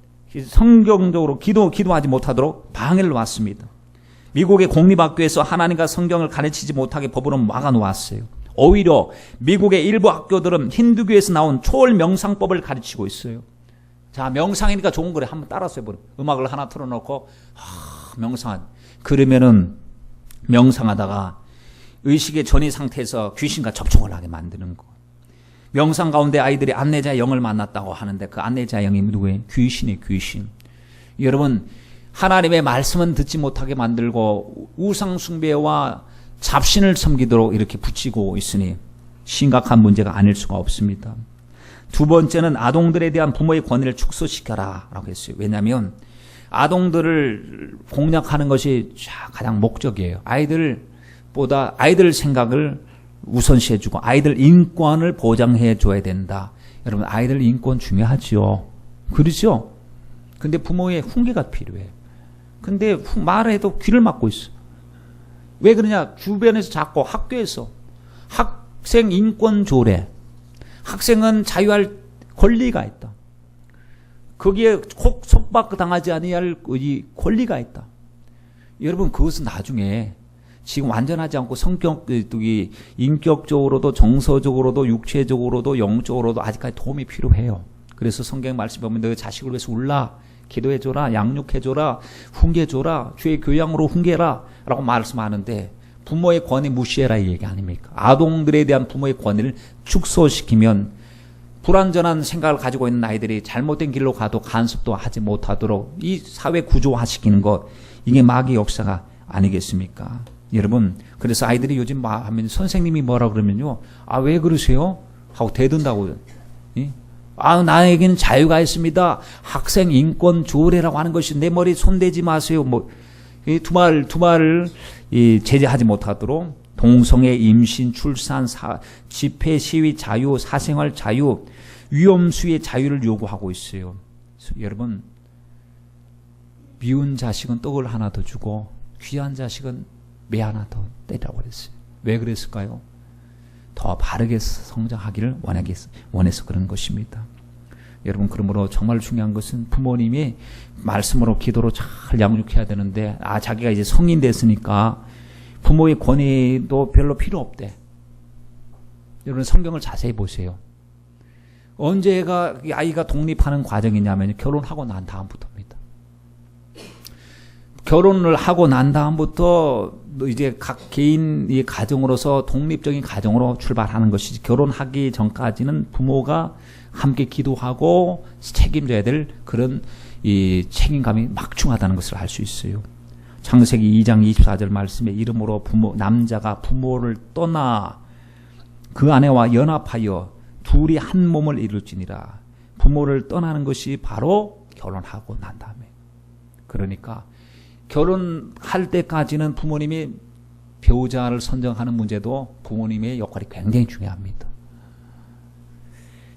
A: 성경적으로 기도하지 못하도록 방해를 놨습니다. 미국의 공립학교에서 하나님과 성경을 가르치지 못하게 법으로 막아놓았어요. 오히려 미국의 일부 학교들은 힌두교에서 나온 초월 명상법을 가르치고 있어요. 자, 명상이니까 좋은 거래. 한번 따라서 해보래. 음악을 하나 틀어놓고 명상한. 그러면은 명상하다가 의식의 전이 상태에서 귀신과 접촉을 하게 만드는 거. 명상 가운데 아이들이 안내자 영을 만났다고 하는데 그 안내자 영이 누구예요? 귀신이에요, 귀신. 여러분, 하나님의 말씀은 듣지 못하게 만들고 우상 숭배와 잡신을 섬기도록 이렇게 붙이고 있으니 심각한 문제가 아닐 수가 없습니다. 두 번째는 아동들에 대한 부모의 권위를 축소시켜라 라고 했어요. 왜냐하면 아동들을 공략하는 것이 가장 목적이에요. 아이들 생각을 우선시해주고 아이들 인권을 보장해줘야 된다. 여러분 아이들 인권 중요하죠. 그렇죠? 근데 부모의 훈계가 필요해요. 근데 말해도 귀를 막고 있어. 왜 그러냐? 주변에서 자꾸 학교에서 학생 인권 조례. 학생은 자유할 권리가 있다. 거기에 속박당하지 아니할 권리가 있다. 여러분 그것은 나중에 지금 완전하지 않고 성격이 인격적으로도 정서적으로도 육체적으로도 영적으로도 아직까지 도움이 필요해요. 그래서 성경 말씀 보면 너 자식을 위해서 울라. 기도해줘라, 양육해줘라, 훈계줘라, 주의 교양으로 훈계라 라고 말씀하는데 부모의 권위 무시해라 이 얘기 아닙니까? 아동들에 대한 부모의 권위를 축소시키면 불완전한 생각을 가지고 있는 아이들이 잘못된 길로 가도 간섭도 하지 못하도록 이 사회 구조화시키는 것, 이게 마귀의 역사가 아니겠습니까? 여러분, 그래서 아이들이 요즘 하면 선생님이 뭐라 그러면요, 아 왜 그러세요? 하고 대든다고요. 나에게는 자유가 있습니다. 학생 인권 조례라고 하는 것이 내 머리에 손대지 마세요. 두 말을 제재하지 못하도록 동성애, 임신, 출산, 집회, 시위 자유, 사생활 자유, 위험수의 자유를 요구하고 있어요. 여러분, 미운 자식은 떡을 하나 더 주고 귀한 자식은 매 하나 더 때리라고 그랬어요. 왜 그랬을까요? 더 바르게 성장하기를 원해서 그런 것입니다. 여러분, 그러므로 정말 중요한 것은 부모님이 말씀으로 기도로 잘 양육해야 되는데, 자기가 이제 성인 됐으니까 부모의 권위도 별로 필요 없대. 여러분, 성경을 자세히 보세요. 언제가 아이가 독립하는 과정이냐면 결혼하고 난 다음부터입니다. 결혼을 하고 난 다음부터 이제 각 개인의 가정으로서 독립적인 가정으로 출발하는 것이지, 결혼하기 전까지는 부모가 함께 기도하고 책임져야 될 그런 이 책임감이 막중하다는 것을 알 수 있어요. 창세기 2장 24절 말씀에 이름으로 남자가 부모를 떠나 그 아내와 연합하여 둘이 한 몸을 이룰지니라. 부모를 떠나는 것이 바로 결혼하고 난 다음에. 그러니까 결혼할 때까지는 부모님이 배우자를 선정하는 문제도 부모님의 역할이 굉장히 중요합니다.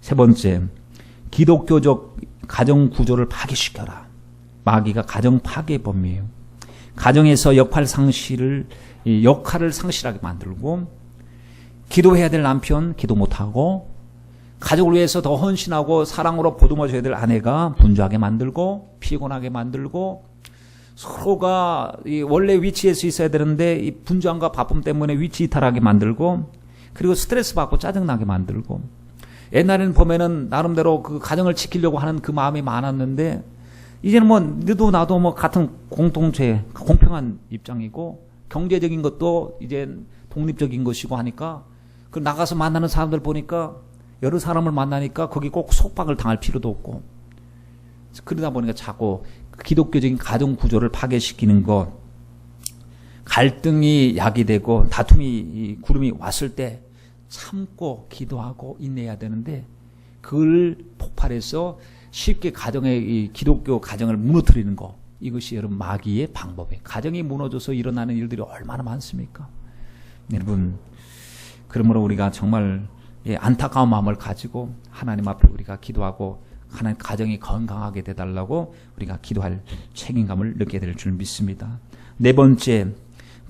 A: 세 번째, 기독교적 가정 구조를 파괴시켜라. 마귀가 가정 파괴범이에요. 가정에서 역할을 상실하게 만들고, 기도해야 될 남편 기도 못하고, 가족을 위해서 더 헌신하고 사랑으로 보듬어줘야 될 아내가 분주하게 만들고, 피곤하게 만들고, 서로가 원래 위치에서 있어야 되는데 이 분주함과 바쁨 때문에 위치 이탈하게 만들고, 그리고 스트레스 받고 짜증나게 만들고. 옛날에는 보면은 나름대로 그 가정을 지키려고 하는 그 마음이 많았는데, 이제는 너도 나도 같은 공동체, 공평한 입장이고, 경제적인 것도 이제 독립적인 것이고 하니까, 그 나가서 만나는 사람들 보니까 여러 사람을 만나니까 거기 꼭 속박을 당할 필요도 없고, 그러다 보니까 자꾸 기독교적인 가정 구조를 파괴시키는 것, 갈등이 야기되고 다툼이 구름이 왔을 때 참고 기도하고 인내해야 되는데, 그걸 폭발해서 쉽게 이 기독교 가정을 무너뜨리는 것, 이것이 여러분 마귀의 방법이에요. 가정이 무너져서 일어나는 일들이 얼마나 많습니까? 여러분, 그러므로 우리가 정말 안타까운 마음을 가지고 하나님 앞에 우리가 기도하고 하나님 가정이 건강하게 되달라고 우리가 기도할 책임감을 느끼게 될 줄 믿습니다. 네 번째,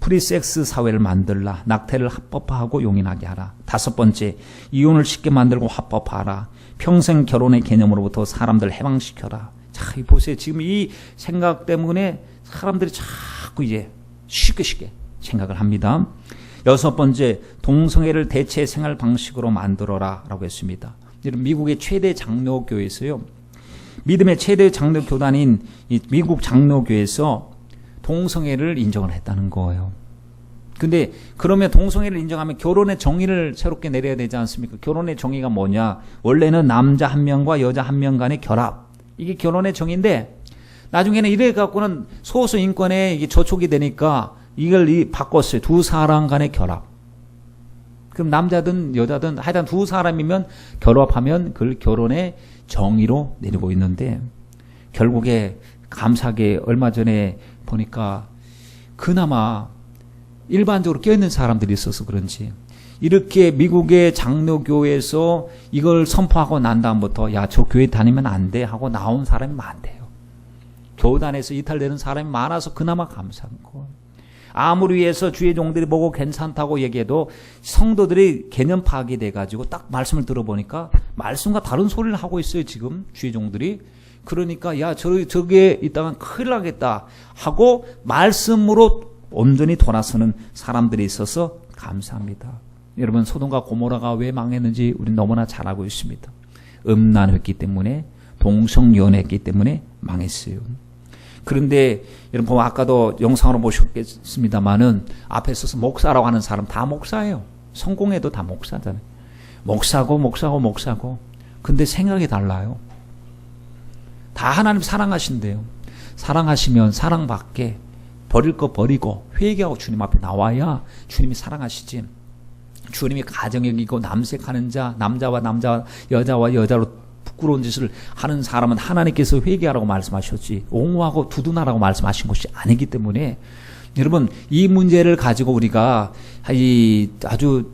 A: 프리섹스 사회를 만들라. 낙태를 합법화하고 용인하게 하라. 다섯 번째, 이혼을 쉽게 만들고 합법화하라. 평생 결혼의 개념으로부터 사람들 해방시켜라. 자, 보세요. 지금 이 생각 때문에 사람들이 자꾸 이제 쉽게 생각을 합니다. 여섯 번째, 동성애를 대체 생활 방식으로 만들어라 라고 했습니다. 미국의 최대 장로교에서요, 믿음의 최대 장로교단인 이 미국 장로교에서 동성애를 인정을 했다는 거예요. 근데 그러면 동성애를 인정하면 결혼의 정의를 새롭게 내려야 되지 않습니까? 결혼의 정의가 뭐냐? 원래는 남자 한 명과 여자 한 명 간의 결합, 이게 결혼의 정의인데, 나중에는 이래 갖고는 소수 인권에 이게 저촉이 되니까 이걸 바꿨어요. 두 사람 간의 결합. 그럼 남자든 여자든 하여튼 두 사람이면 결합하면 그걸 결혼의 정의로 내리고 있는데, 결국에 감사하게 얼마 전에 보니까 그나마 일반적으로 껴있는 사람들이 있어서 그런지 이렇게 미국의 장로교에서 이걸 선포하고 난 다음부터 야, 저 교회 다니면 안 돼 하고 나온 사람이 많대요. 교단에서 이탈되는 사람이 많아서 그나마 감사한 거. 아무리 해서 주의 종들이 보고 괜찮다고 얘기해도 성도들이 개념 파악이 돼가지고 딱 말씀을 들어보니까 말씀과 다른 소리를 하고 있어요, 지금 주의 종들이. 그러니까 야, 저게 있다가 큰일 나겠다 하고 말씀으로 온전히 돌아서는 사람들이 있어서 감사합니다. 여러분, 소돔과 고모라가 왜 망했는지 우리는 너무나 잘 알고 있습니다. 음란했기 때문에, 동성연애했기 때문에 망했어요. 그런데 여러분, 아까도 영상으로 보셨겠습니다만은 앞에 서서 목사라고 하는 사람 다 목사예요. 성공해도 다 목사잖아요. 목사고. 근데 생각이 달라요. 다 하나님 사랑하신대요. 사랑하시면 사랑받게 버릴 거 버리고 회개하고 주님 앞에 나와야 주님이 사랑하시지. 주님이 가정에 이고 남색하는 자, 남자와 남자, 여자와 여자로 부끄러운 짓을 하는 사람은 하나님께서 회개하라고 말씀하셨지 옹호하고 두둔하라고 말씀하신 것이 아니기 때문에, 여러분, 이 문제를 가지고 우리가 아주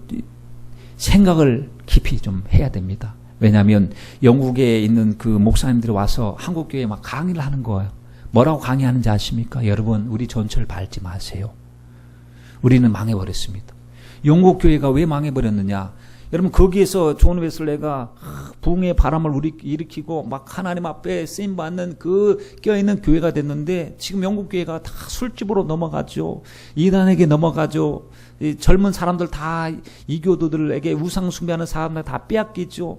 A: 생각을 깊이 좀 해야 됩니다. 왜냐하면 영국에 있는 그 목사님들이 와서 한국교회에 막 강의를 하는 거예요. 뭐라고 강의하는지 아십니까? 여러분, 우리 전철 밟지 마세요. 우리는 망해버렸습니다. 영국 교회가 왜 망해버렸느냐? 여러분, 거기에서 존 웨슬레가 부흥의 바람을 일으키고 막 하나님 앞에 쓰임받는 그 껴있는 교회가 됐는데, 지금 영국 교회가 다 술집으로 넘어가죠. 이단에게 넘어가죠. 이 젊은 사람들 다 이교도들에게 우상 숭배하는 사람들 다 빼앗기죠.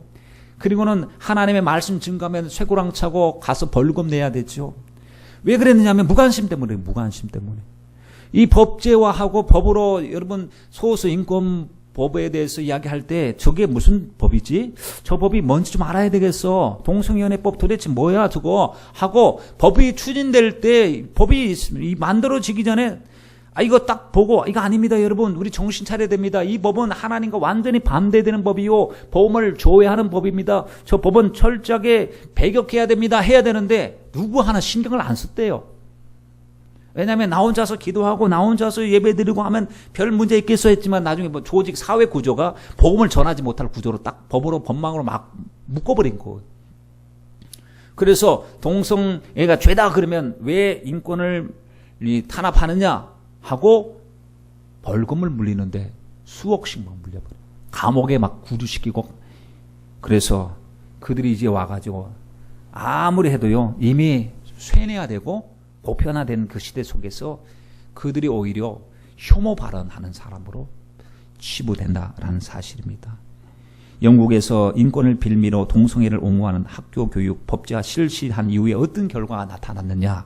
A: 그리고는 하나님의 말씀 증거하면 쇠고랑 차고 가서 벌금 내야 되죠. 왜 그랬느냐면 무관심 때문에. 이 법제화하고 법으로, 여러분, 소수 인권 법에 대해서 이야기할 때 저게 무슨 법이지? 저 법이 뭔지 좀 알아야 되겠어. 동성연애법 도대체 뭐야 저거 하고 법이 추진될 때, 법이 만들어지기 전에 이거 딱 보고 이거 아닙니다 여러분, 우리 정신 차려야 됩니다. 이 법은 하나님과 완전히 반대되는 법이요, 보험을 조회하는 법입니다. 저 법은 철저하게 배격해야 됩니다 해야 되는데 누구 하나 신경을 안 썼대요. 왜냐하면 나 혼자서 기도하고 나 혼자서 예배드리고 하면 별 문제 있겠어 했지만 나중에 뭐 조직 사회 구조가 복음을 전하지 못할 구조로 딱 법으로 법망으로 막 묶어버린 거. 그래서 동성애가 죄다 그러면 왜 인권을 탄압하느냐 하고 벌금을 물리는데 수억씩 막 물려버려. 감옥에 막 구두시키고. 그래서 그들이 이제 와가지고 아무리 해도요, 이미 쇠뇌화되고 보편화된 그 시대 속에서 그들이 오히려 혐오 발언하는 사람으로 치부된다라는 사실입니다. 영국에서 인권을 빌미로 동성애를 옹호하는 학교 교육 법제화 실시한 이후에 어떤 결과가 나타났느냐?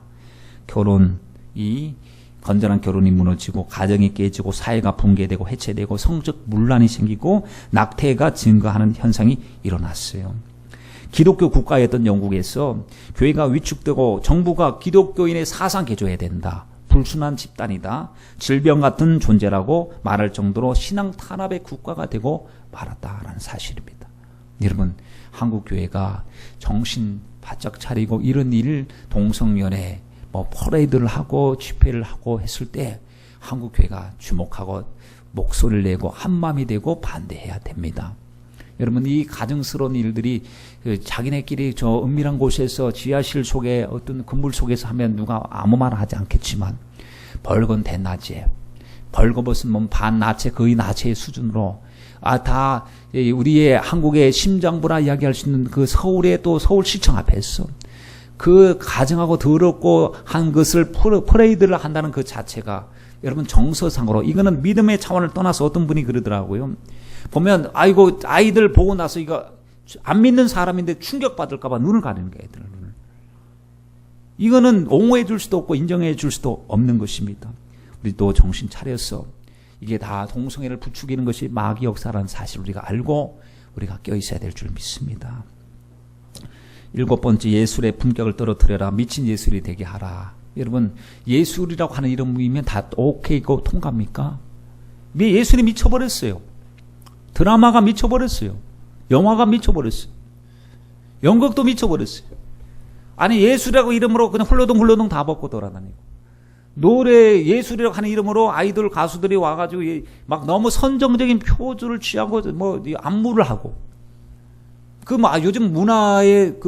A: 결혼이 건전한 결혼이 무너지고 가정이 깨지고 사회가 붕괴되고 해체되고 성적 문란이 생기고 낙태가 증가하는 현상이 일어났어요. 기독교 국가였던 영국에서 교회가 위축되고 정부가 기독교인의 사상 개조해야 된다. 불순한 집단이다. 질병 같은 존재라고 말할 정도로 신앙 탄압의 국가가 되고 말았다라는 사실입니다. 여러분, 한국 교회가 정신 바짝 차리고 이런 일을 동성연애 퍼레이드를 하고 집회를 하고 했을 때 한국 교회가 주목하고 목소리를 내고 한마음이 되고 반대해야 됩니다. 여러분, 이 가증스러운 일들이 자기네끼리 저 은밀한 곳에서 지하실 속에 어떤 건물 속에서 하면 누가 아무 말 하지 않겠지만 벌건 대낮에 벌거벗은 반나체 거의 나체의 수준으로 다 우리의 한국의 심장부라 이야기할 수 있는 그 서울의 또 서울시청 앞에서 그 가증하고 더럽고 한 것을 퍼레이드를 한다는 그 자체가 여러분 정서상으로 이거는 믿음의 차원을 떠나서 어떤 분이 그러더라고요. 보면 아이고 아이들 보고 나서 이거 안 믿는 사람인데 충격받을까 봐 눈을 가리는 거예요. 애들 눈을. 이거는 옹호해 줄 수도 없고 인정해 줄 수도 없는 것입니다. 우리도 정신 차려서 이게 다 동성애를 부추기는 것이 마귀 역사라는 사실을 우리가 알고 우리가 껴있어야 될 줄 믿습니다. 7번째, 예술의 품격을 떨어뜨려라. 미친 예술이 되게 하라. 여러분, 예술이라고 하는 이름이면 다 오케이고 통과입니까? 예술이 미쳐버렸어요. 드라마가 미쳐버렸어요. 영화가 미쳐버렸어요. 연극도 미쳐버렸어요. 아니, 예술이라고 이름으로 그냥 훌러덩 다 벗고 돌아다니고, 노래 예술이라고 하는 이름으로 아이돌 가수들이 와가지고 막 너무 선정적인 표주를 취하고 안무를 하고, 요즘 문화의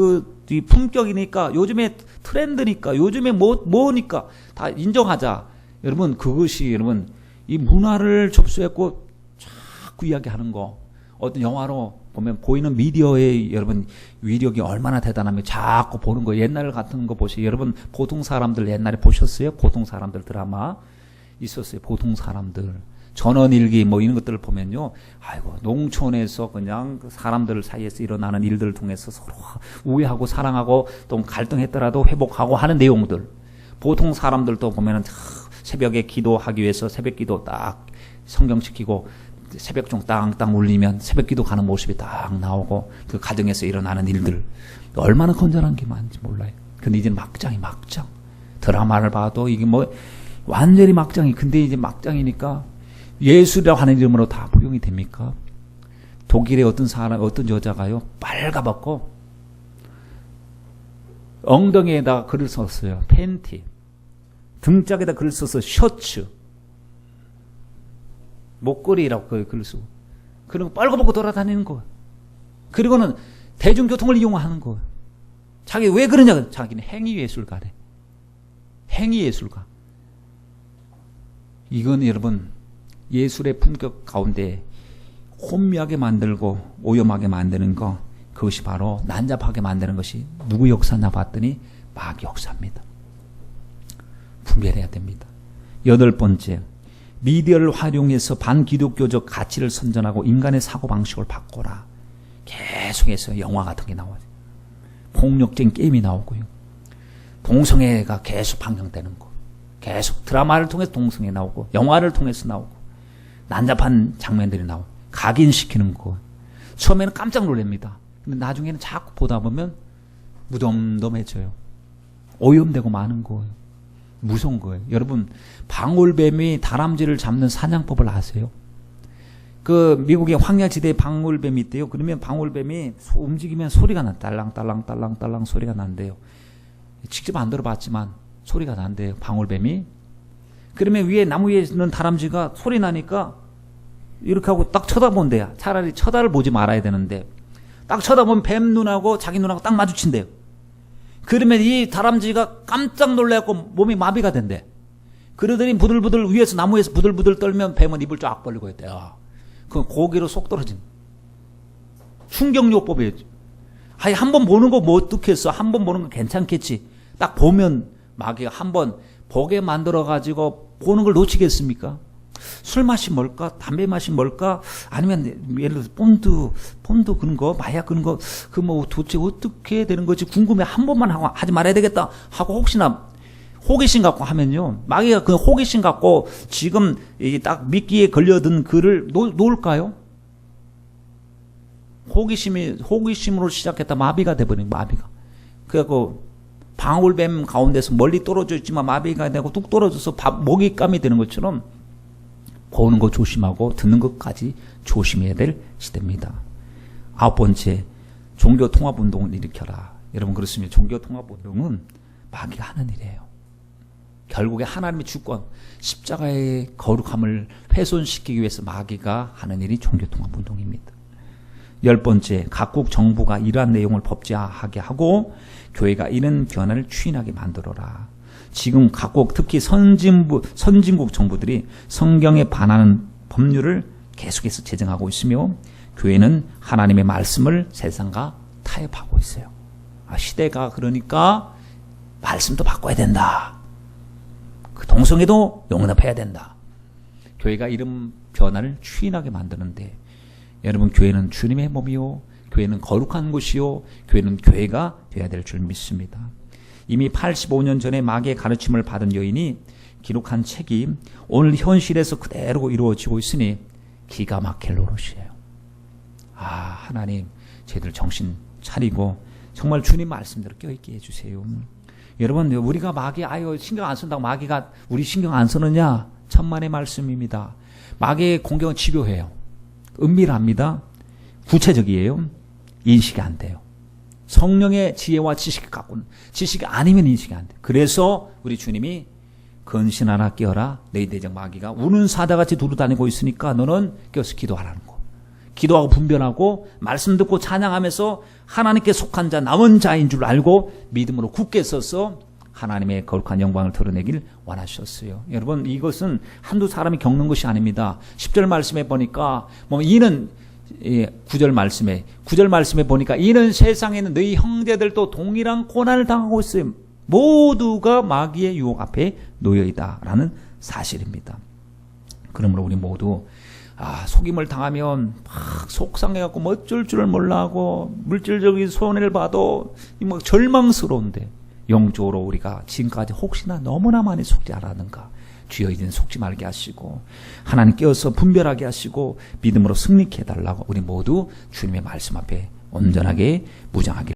A: 이 품격이니까, 요즘의 트렌드니까, 요즘에 뭐니까 다 인정하자. 여러분, 그것이 여러분 이 문화를 접수했고 자꾸 이야기하는 거, 어떤 영화로 보면 보이는 미디어의 여러분 위력이 얼마나 대단하면 자꾸 보는 거. 옛날 같은 거 보세요. 여러분, 보통 사람들 옛날에 보셨어요? 보통 사람들 드라마 있었어요. 보통 사람들 전원일기 이런 것들을 보면요, 아이고 농촌에서 그냥 사람들 사이에서 일어나는 일들을 통해서 서로 우애하고 사랑하고 또 갈등했더라도 회복하고 하는 내용들. 보통 사람들도 보면은 새벽에 기도하기 위해서 새벽기도 딱 성경 지키고 새벽종 땅땅 울리면 새벽기도 가는 모습이 딱 나오고 그 가정에서 일어나는 일들 얼마나 건전한 게 많은지 몰라요. 근데 이제 막장. 드라마를 봐도 이게 완전히 막장이. 근데 이제 막장이니까 예술이라고 하는 이름으로 다 포용이 됩니까? 독일의 어떤 여자가요, 빨가벗고 엉덩이에다가 글을 썼어요. 팬티. 등짝에다 글을 써서 셔츠. 목걸이라고 글을 쓰고. 그리고 빨가벗고 돌아다니는 거예요. 그리고는 대중교통을 이용하는 거예요. 자기 왜 그러냐? 자기는 행위예술가래. 행위예술가. 이건 여러분, 예술의 품격 가운데 혼미하게 만들고 오염하게 만드는 거, 그것이 바로 난잡하게 만드는 것이 누구 역사냐 봤더니 마귀 역사입니다. 분별해야 됩니다. 8번째, 미디어를 활용해서 반기독교적 가치를 선전하고 인간의 사고방식을 바꿔라. 계속해서 영화 같은 게 나와요. 폭력적인 게임이 나오고요. 동성애가 계속 방영되는 거. 계속 드라마를 통해서 동성애 나오고, 영화를 통해서 나오고, 난잡한 장면들이 나오고, 각인시키는 거. 처음에는 깜짝 놀랍니다. 근데 나중에는 자꾸 보다 보면 무덤덤해져요. 오염되고 마는 거예요. 무서운 거예요. 여러분, 방울뱀이 다람쥐를 잡는 사냥법을 아세요? 미국의 황야지대에 방울뱀이 있대요. 그러면 방울뱀이 움직이면 소리가 나. 딸랑딸랑 소리가 난대요. 직접 안 들어봤지만 소리가 난대요, 방울뱀이. 그러면 나무 위에 있는 다람쥐가 소리 나니까 이렇게 하고 딱 쳐다본대요. 차라리 쳐다를 보지 말아야 되는데 딱 쳐다보면 뱀 눈하고 자기 눈하고 딱 마주친대요. 그러면 이 다람쥐가 깜짝 놀라고 몸이 마비가 된대. 그러더니 부들부들 위에서 나무에서 부들부들 떨면 뱀은 입을 쫙 벌리고 있대요. 그 고기로 쏙 떨어진 충격요법이에요. 아니, 한번 보는 거 뭐 어떻겠어? 한번 보는 거 괜찮겠지. 딱 보면 마귀가 한번 보게 만들어가지고 보는 걸 놓치겠습니까? 술 맛이 뭘까? 담배 맛이 뭘까? 아니면 예를 들어서 폰드 그런 거, 마약 그런 거, 도대체 어떻게 되는 거지 궁금해. 한 번만 하지 말아야 되겠다 하고 혹시나 호기심 갖고 하면요. 마귀가 그 호기심 갖고 지금 딱 미끼에 걸려든 그를 놓을까요? 호기심으로 시작했다 마비가 돼버린 마비가. 그래갖고 방울뱀 가운데서 멀리 떨어져 있지만 마비가 되고 뚝 떨어져서 먹잇감이 되는 것처럼 보는 거 조심하고 듣는 것까지 조심해야 될 시대입니다. 9번째, 종교통합운동을 일으켜라. 여러분 그렇습니다. 종교통합운동은 마귀가 하는 일이에요. 결국에 하나님의 주권, 십자가의 거룩함을 훼손시키기 위해서 마귀가 하는 일이 종교통합운동입니다. 10번째, 각국 정부가 이러한 내용을 법제화하게 하고 교회가 이런 변화를 추인하게 만들어라. 지금 각국 특히 선진국 정부들이 성경에 반하는 법률을 계속해서 제정하고 있으며 교회는 하나님의 말씀을 세상과 타협하고 있어요. 시대가 그러니까 말씀도 바꿔야 된다. 그 동성애도 용납해야 된다. 교회가 이런 변화를 추인하게 만드는데 여러분 교회는 주님의 몸이요. 교회는 거룩한 곳이요. 교회는 교회가 되어야 될 줄 믿습니다. 이미 85년 전에 마귀의 가르침을 받은 여인이 기록한 책이 오늘 현실에서 그대로 이루어지고 있으니 기가 막힐 노릇이에요. 하나님 저희들 정신 차리고 정말 주님 말씀대로 껴있게 해주세요. 여러분 우리가 마귀 신경 안 쓴다고 마귀가 우리 신경 안 쓰느냐? 천만의 말씀입니다. 마귀의 공격은 집요해요. 은밀합니다. 구체적이에요. 인식이 안 돼요. 성령의 지혜와 지식을 갖고는 지식이 아니면 인식이 안 돼요. 그래서 우리 주님이 근신하라 깨어라 너희 대적 마귀가 우는 사자같이 두루다니고 있으니까 너는 깨어서 기도하라는 거. 기도하고 분별하고 말씀 듣고 찬양하면서 하나님께 속한 자 남은 자인 줄 알고 믿음으로 굳게 서서 하나님의 거룩한 영광을 드러내길 원하셨어요. 여러분 이것은 한두 사람이 겪는 것이 아닙니다. 10절 말씀에 보니까 이는 9절 말씀에 보니까 이는 세상에 있는 너희 형제들도 동일한 고난을 당하고 있어요. 모두가 마귀의 유혹 앞에 놓여있다 라는 사실입니다. 그러므로 우리 모두 속임을 당하면 막 속상해갖고 어쩔 줄을 몰라하고 물질적인 손해를 봐도 막 절망스러운데 영적으로 우리가 지금까지 혹시나 너무나 많이 속지 않았는가. 주여 이제는 속지 말게 하시고 하나님 깨어서 분별하게 하시고 믿음으로 승리케 해달라고 우리 모두 주님의 말씀 앞에 온전하게 무장하기를